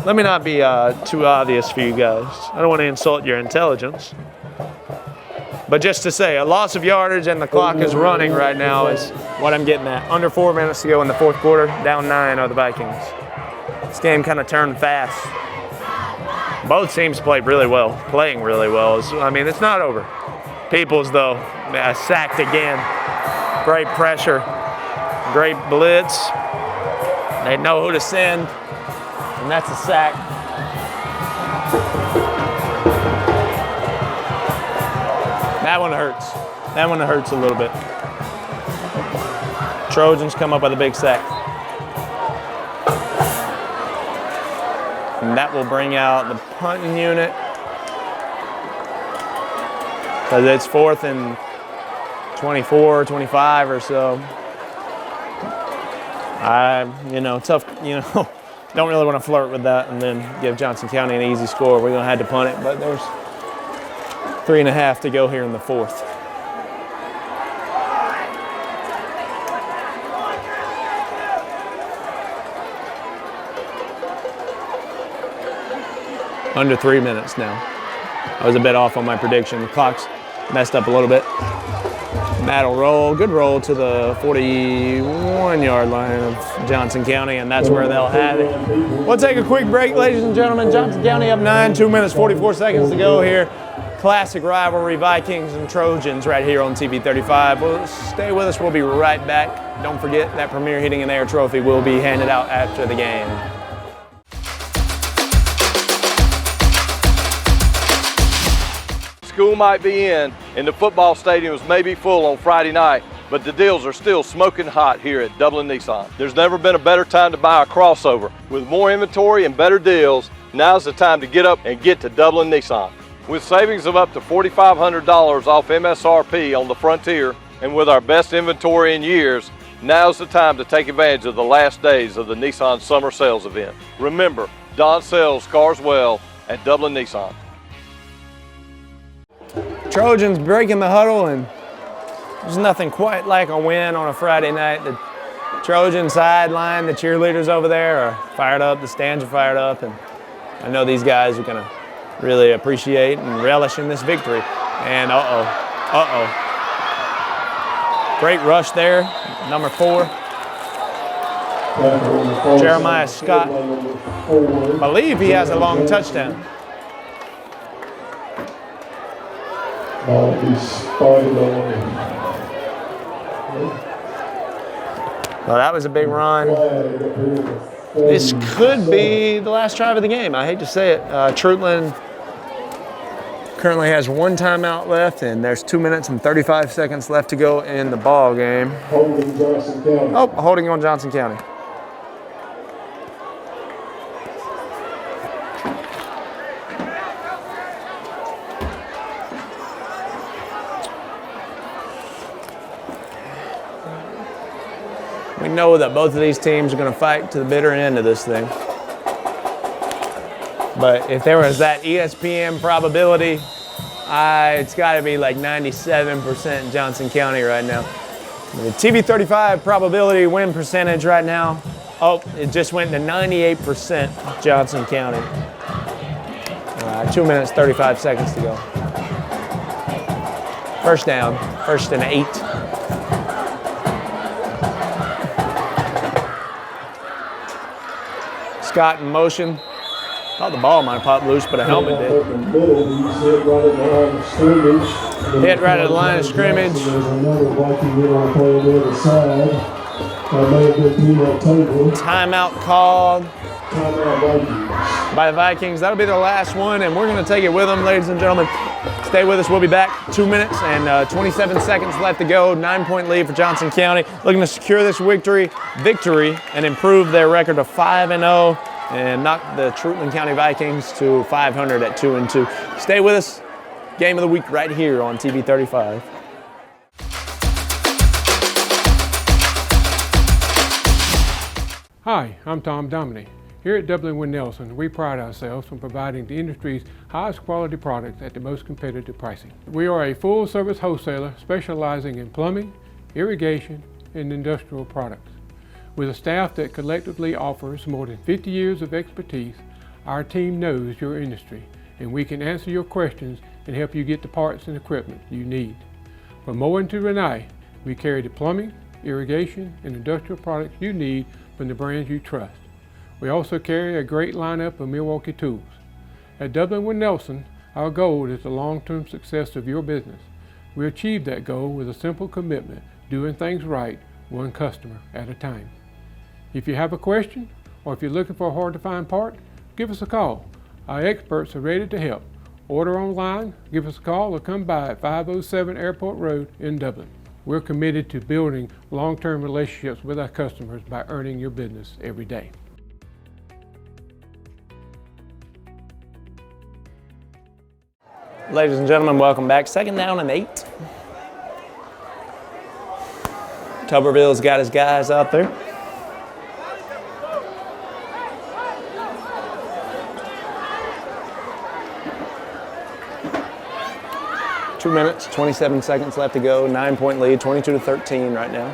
Let me not be too obvious for you guys. I don't want to insult your intelligence. But just to say, a loss of yardage and the clock is running right now is what I'm getting at. Under 4 minutes to go in the fourth quarter, down 9 are the Vikings. This game kind of turned fast. Both teams played really well, playing really well. I mean, it's not over. Peoples, though, sacked again. Great pressure, great blitz. They know who to send, and that's a sack. That one hurts. That one hurts a little bit. Trojans come up with a big sack. And that will bring out the punting unit. Because it's 4th and 24, 25 or so. Tough, don't really want to flirt with that and then give Johnson County an easy score. We're going to have to punt it, but there's 3.5 to go here in the fourth. Under 3 minutes now. I was a bit off on my prediction. The clock's messed up a little bit. That'll roll, good roll to the 41-yard line of Johnson County, and that's where they'll have it. We'll take a quick break, ladies and gentlemen. Johnson County up 9, 2 minutes, 44 seconds to go here. Classic rivalry, Vikings and Trojans right here on TV 35. Well, stay with us, we'll be right back. Don't forget that Premier Heating and Air trophy will be handed out after the game. School might be in, and the football stadiums may be full on Friday night, but the deals are still smoking hot here at Dublin Nissan. There's never been a better time to buy a crossover. With more inventory and better deals, now's the time to get up and get to Dublin Nissan. With savings of up to $4,500 off MSRP on the Frontier, and with our best inventory in years, now's the time to take advantage of the last days of the Nissan Summer Sales event. Remember, Don sells cars well at Dublin Nissan. Trojans breaking the huddle, and there's nothing quite like a win on a Friday night. The Trojan sideline, the cheerleaders over there are fired up, the stands are fired up, and I know these guys are gonna really appreciate and relish in this victory. And great rush there, number 4. Jeremiah Scott, I believe he has a long touchdown. Ball be spotted on. Well, that was a big run. This could be the last drive of the game. I hate to say it. Treutlen currently has 1 timeout left, and there's 2 minutes and 35 seconds left to go in the ball game. Holding Johnson County. Oh, holding on Johnson County. We know that both of these teams are going to fight to the bitter end of this thing. But if there was that ESPN probability, it's got to be like 97% Johnson County right now. The TV 35 probability win percentage right now, it just went to 98% Johnson County. 2 minutes, 35 seconds to go. First down, 1st and 8. Scott in motion. Thought the ball might have popped loose, but a helmet did. Hit right at the line of scrimmage. There's another Viking hit on play on the other side. That may have been Pino Table. Timeout called Timeout Vikings. by the Vikings. That'll be their last one, and we're going to take it with them, ladies and gentlemen. Stay with us. We'll be back. 2 minutes and 27 seconds left to go. 9-point lead for Johnson County. Looking to secure this victory and improve their record to 5-0 and knock the Treutlen County Vikings to 500 at 2-2. Stay with us. Game of the week right here on TV 35. Hi, I'm Tom Dominy. Here at Dublin Wind Nelson, we pride ourselves on providing the industry's highest quality products at the most competitive pricing. We are a full-service wholesaler specializing in plumbing, irrigation, and industrial products. With a staff that collectively offers more than 50 years of expertise, our team knows your industry, and we can answer your questions and help you get the parts and equipment you need. From Moen to Renee, we carry the plumbing, irrigation, and industrial products you need from the brands you trust. We also carry a great lineup of Milwaukee tools. At Dublin Wind Nelson, our goal is the long-term success of your business. We achieve that goal with a simple commitment, doing things right, one customer at a time. If you have a question, or if you're looking for a hard-to-find part, give us a call. Our experts are ready to help. Order online, give us a call, or come by at 507 Airport Road in Dublin. We're committed to building long-term relationships with our customers by earning your business every day. Ladies and gentlemen, welcome back. 2nd down and 8. Tuberville's got his guys out there. Two minutes, 27 seconds left to go. 9-point lead, 22-13 right now.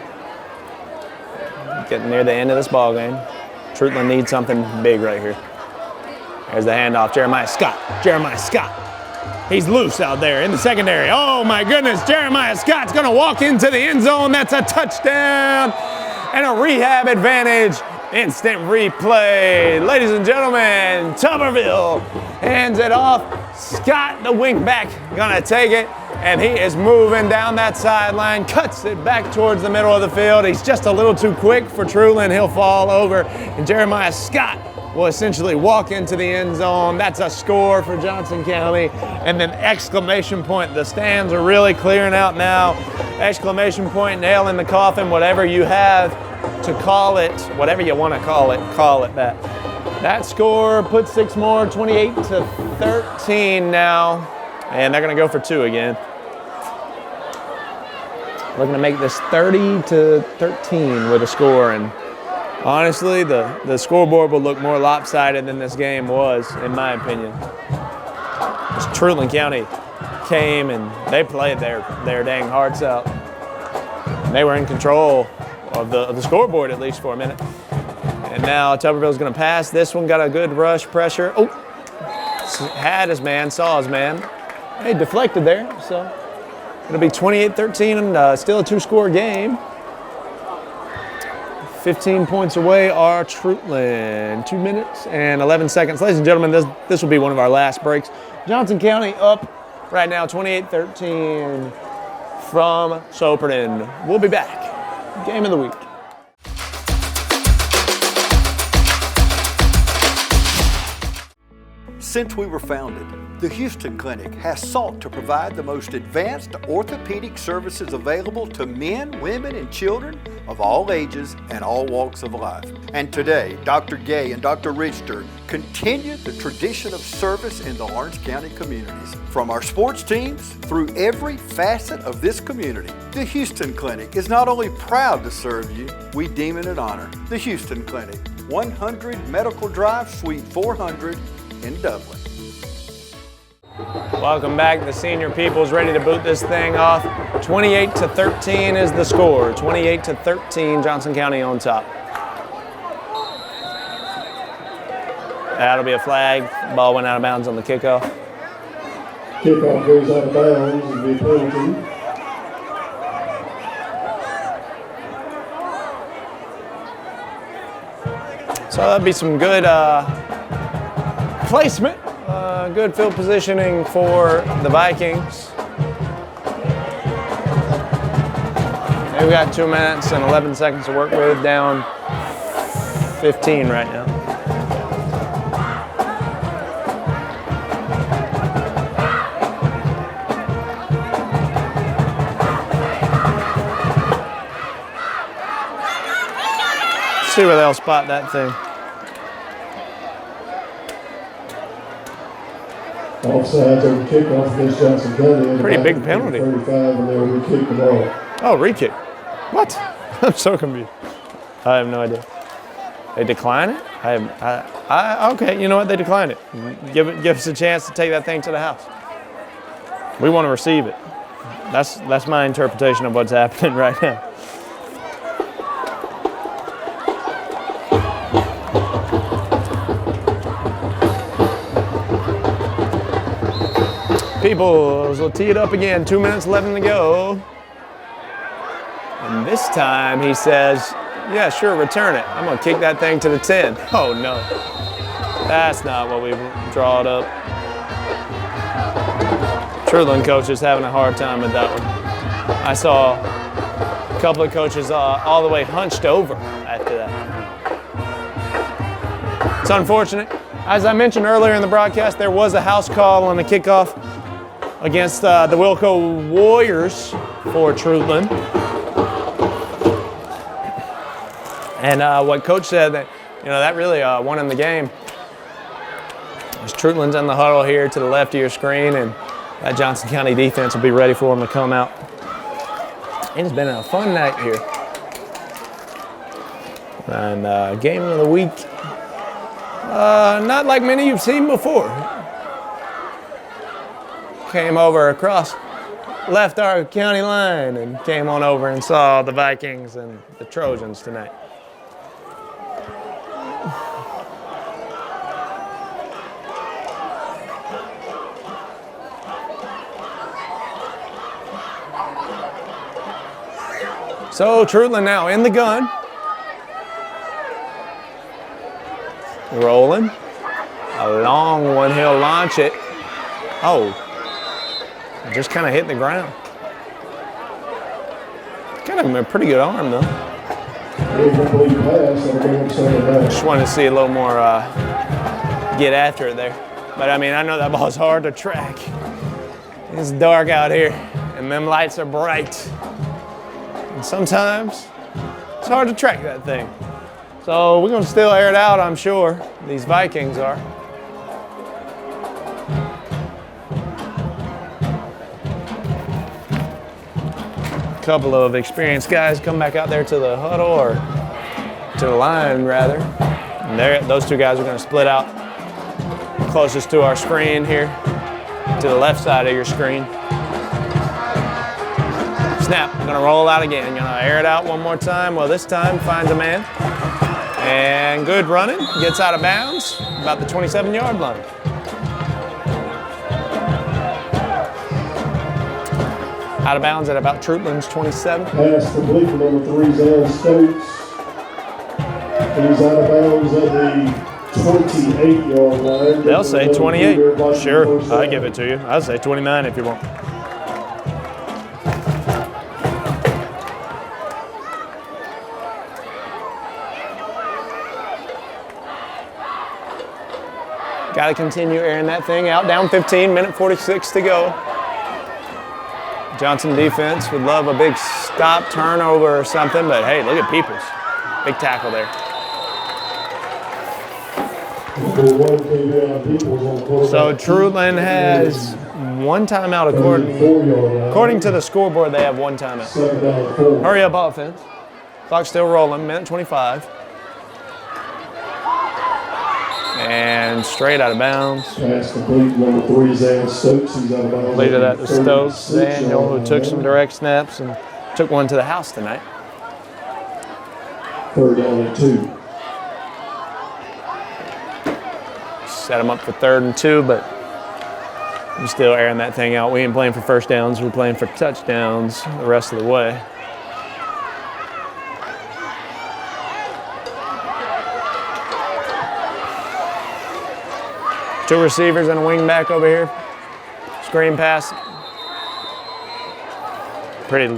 Getting near the end of this ball game. Treutlen needs something big right here. There's the handoff, Jeremiah Scott. Jeremiah Scott. He's loose out there in the secondary. Oh my goodness, Jeremiah Scott's gonna walk into the end zone. That's a touchdown and a rehab advantage. Instant replay. Ladies and gentlemen, Tuberville hands it off. Scott, the wing back, gonna take it, and he is moving down that sideline, cuts it back towards the middle of the field. He's just a little too quick for Treutlen. He'll fall over, and Jeremiah Scott will essentially walk into the end zone. That's a score for Johnson County. And then exclamation point. The stands are really clearing out now. Exclamation point, nail in the coffin, whatever you have to call it, whatever you want to call it that. That score puts 6 more, 28-13 now. And they're going to go for 2 again. Looking to make this 30-13 with a score. And honestly, the scoreboard will look more lopsided than this game was, in my opinion. Treutlen County came and they played their dang hearts out. They were in control of the scoreboard, at least for a minute. And now Tuberville's going to pass. This one got a good rush pressure. Oh, had his man, saw his man. Hey, deflected there. So it'll be 28-13 and still a 2-score game. 15 points away are Treutlen. 2 minutes and 11 seconds. Ladies and gentlemen, this will be one of our last breaks. Johnson County up right now, 28-13 from Soperton. We'll be back. Game of the week. Since we were founded, the Houston Clinic has sought to provide the most advanced orthopedic services available to men, women, and children of all ages and all walks of life. And today, Dr. Gay and Dr. Richter continue the tradition of service in the Lawrence County communities. From our sports teams through every facet of this community, the Houston Clinic is not only proud to serve you, we deem it an honor. The Houston Clinic, 100 Medical Drive, Suite 400 in Dublin. Welcome back. The senior people's ready to boot this thing off. 28-13 is the score. 28-13, Johnson County on top. That'll be a flag. Ball went out of bounds on the kickoff. Kickoff goes out of bounds and be a penalty. So that'll be some good placement. Good field positioning for the Vikings. We've got 2 minutes and 11 seconds to work with, down 15 right now. Let's see where they'll spot that thing. Offsides on the kickoff against Johnson County. Pretty big penalty. 35, and they'll re-kick the ball. Oh, re-kick. What? I'm so confused. I have no idea. They decline it? Okay, you know what? They declined it. Give us a chance to take that thing to the house. We want to receive it. That's my interpretation of what's happening right now. Peoples will tee it up again. 2 minutes, 11 to go. And this time he says, yeah, sure, return it. I'm going to kick that thing to the 10. Oh, no. That's not what we drawed up. Treutlen coach is having a hard time with that one. I saw a couple of coaches all the way hunched over after that. It's unfortunate. As I mentioned earlier in the broadcast, there was a house call on the kickoff against the Wilco Warriors for Treutlen. And what coach said that, that really won him the game. There's Treutlen's in the huddle here to the left of your screen, and that Johnson County defense will be ready for him to come out. It has been a fun night here. And game of the week, not like many you've seen before. Came over across, left our county line, and came on over and saw the Vikings and the Trojans tonight. So Treutlen now in the gun. Rolling. A long one, he'll launch it. Oh, just kind of hit the ground. Got him a pretty good arm though. Just wanted to see a little more get after it there. But I mean, I know that ball's hard to track. It's dark out here and them lights are bright. And sometimes it's hard to track that thing. So we're going to still air it out, I'm sure. These Vikings are. A couple of experienced guys come back out there to the huddle, or to the line rather. And those two guys are going to split out closest to our screen here, to the left side of your screen. Snap, I'm gonna roll out again. Gonna air it out one more time. Well, this time finds a man. And good running, gets out of bounds, about the 27-yard line. Out of bounds at about Treutlen's 27. Pass complete for number 3, Zan Stokes. He's out of bounds at the 28-yard line. They'll say 28. Sure, I give it to you. I'll say 29 if you want. Got to continue airing that thing out. Down 15, minute 46 to go. Johnson defense would love a big stop, turnover or something, but hey, look at Peoples. Big tackle there. So Treutlen has one timeout according to the scoreboard. They have one timeout. Hurry up offense. Clock's still rolling, minute 25. And straight out of bounds. Pass complete, number 3, Zan Stokes. He's out of bounds. Completed that to Stokes, Daniel, who took some direct snaps and took one to the house tonight. 3rd down and 2. Set him up for 3rd and 2, but we're still airing that thing out. We ain't playing for first downs. We're playing for touchdowns the rest of the way. 2 receivers and a wing back over here. Screen pass. Pretty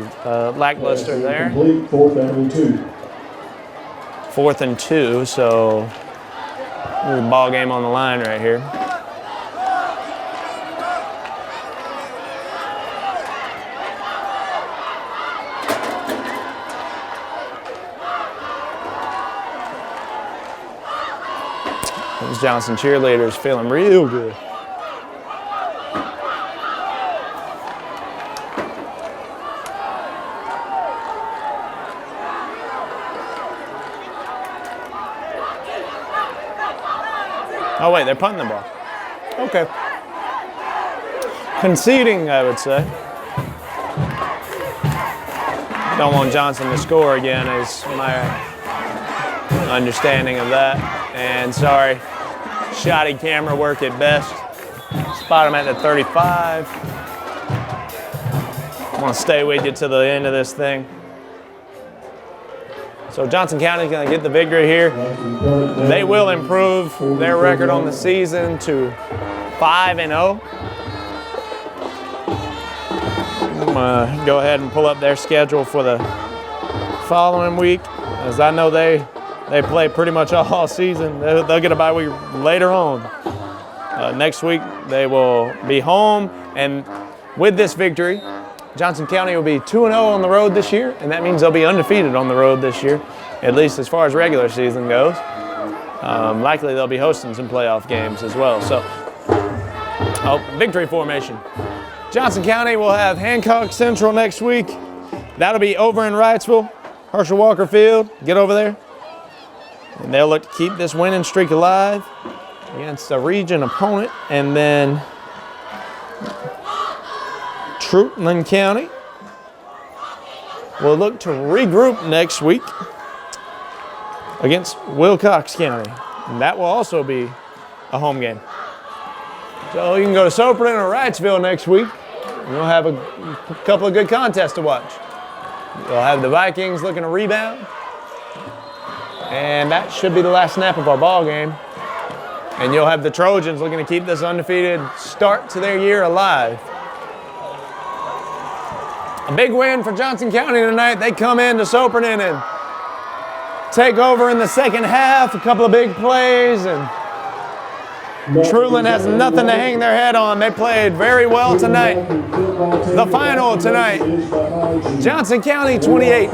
lackluster there. Complete, 4th and 2. 4th and 2, so there's a ball game on the line right here. Those Johnson cheerleaders feeling real good. Oh wait, they're punting the ball. Okay. Conceding, I would say. Don't want Johnson to score again is my understanding of that. And sorry, shoddy camera work at best. Spot him at the 35. I'm gonna stay with you to the end of this thing. So Johnson County is going to get the victory here. They will improve their record on the season to 5-0. I'm going to go ahead and pull up their schedule for the following week, as I know they play pretty much all season. They'll get a bye week later on. Next week they will be home, and with this victory, Johnson County will be 2-0 on the road this year, and that means they'll be undefeated on the road this year, at least as far as regular season goes. Likely they'll be hosting some playoff games as well. So, victory formation. Johnson County will have Hancock Central next week. That'll be over in Wrightsville, Herschel Walker Field. Get over there. And they'll look to keep this winning streak alive against a region opponent. And then Treutlen County will look to regroup next week against Wilcox County. And that will also be a home game. So you can go to Soperton or Wrightsville next week. You'll have a couple of good contests to watch. You'll have the Vikings looking to rebound. And that should be the last snap of our ball game. And you'll have the Trojans looking to keep this undefeated start to their year alive. A big win for Johnson County tonight. They come into Soperton and take over in the second half. A couple of big plays, and Treutlen has nothing to hang their head on. They played very well tonight. The final tonight, Johnson County 28,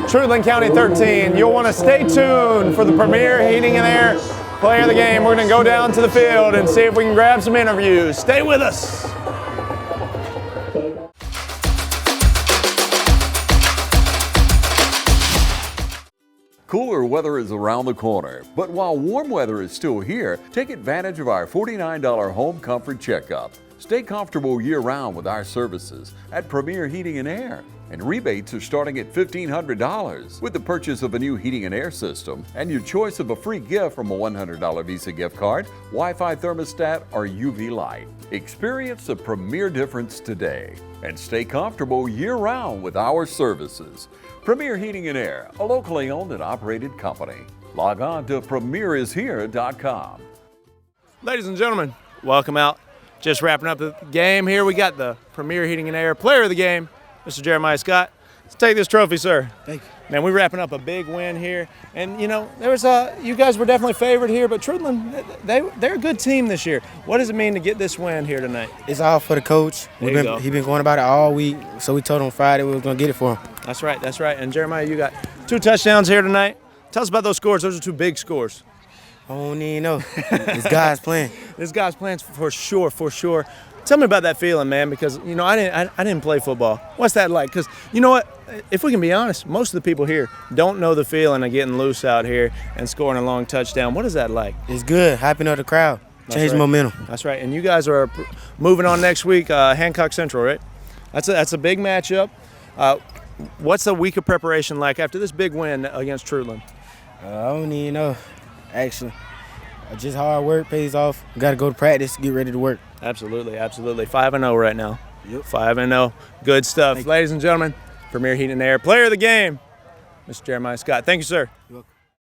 Treutlen County 13. You'll want to stay tuned for the Premier Heating and Air Player of the Game. We're going to go down to the field and see if we can grab some interviews. Stay with us. Cooler weather is around the corner, but while warm weather is still here, take advantage of our $49 home comfort checkup. Stay comfortable year-round with our services at Premier Heating and Air. And rebates are starting at $1,500 with the purchase of a new heating and air system and your choice of a free gift from a $100 Visa gift card, Wi-Fi thermostat, or UV light. Experience the Premier difference today and stay comfortable year-round with our services. Premier Heating and Air, a locally owned and operated company. Log on to premierishere.com. Ladies and gentlemen, welcome out. Just wrapping up the game here. We got the Premier Heating and Air Player of the Game, Mr. Jeremiah Scott. Let's take this trophy, sir. Thank you. Man, we're wrapping up a big win here. And, you know, there was you guys were definitely favored here, but Treutlen, they're a good team this year. What does it mean to get this win here tonight? It's all for the coach. He's been going about it all week, so we told him Friday we were going to get it for him. That's right, that's right. And, Jeremiah, you got 2 touchdowns here tonight. Tell us about those scores. Those are 2 big scores. I don't even know. This guy's playing. This guy's playing for sure, for sure. Tell me about that feeling, man, because, you know, I didn't play football. What's that like? Because, you know what, if we can be honest, most of the people here don't know the feeling of getting loose out here and scoring a long touchdown. What is that like? It's good, hyping up the crowd, change momentum. That's right, and you guys are moving on next week, Hancock Central, right? That's a big matchup. What's the week of preparation like after this big win against Treutlen? I don't even know, actually. Just hard work pays off. We got to go to practice to get ready to work. Absolutely, absolutely. 5-0 right now. Yep. 5-0. Good stuff. Ladies and gentlemen, Premier Heating and Air Player of the Game, Mr. Jeremiah Scott. Thank you, sir. You're welcome.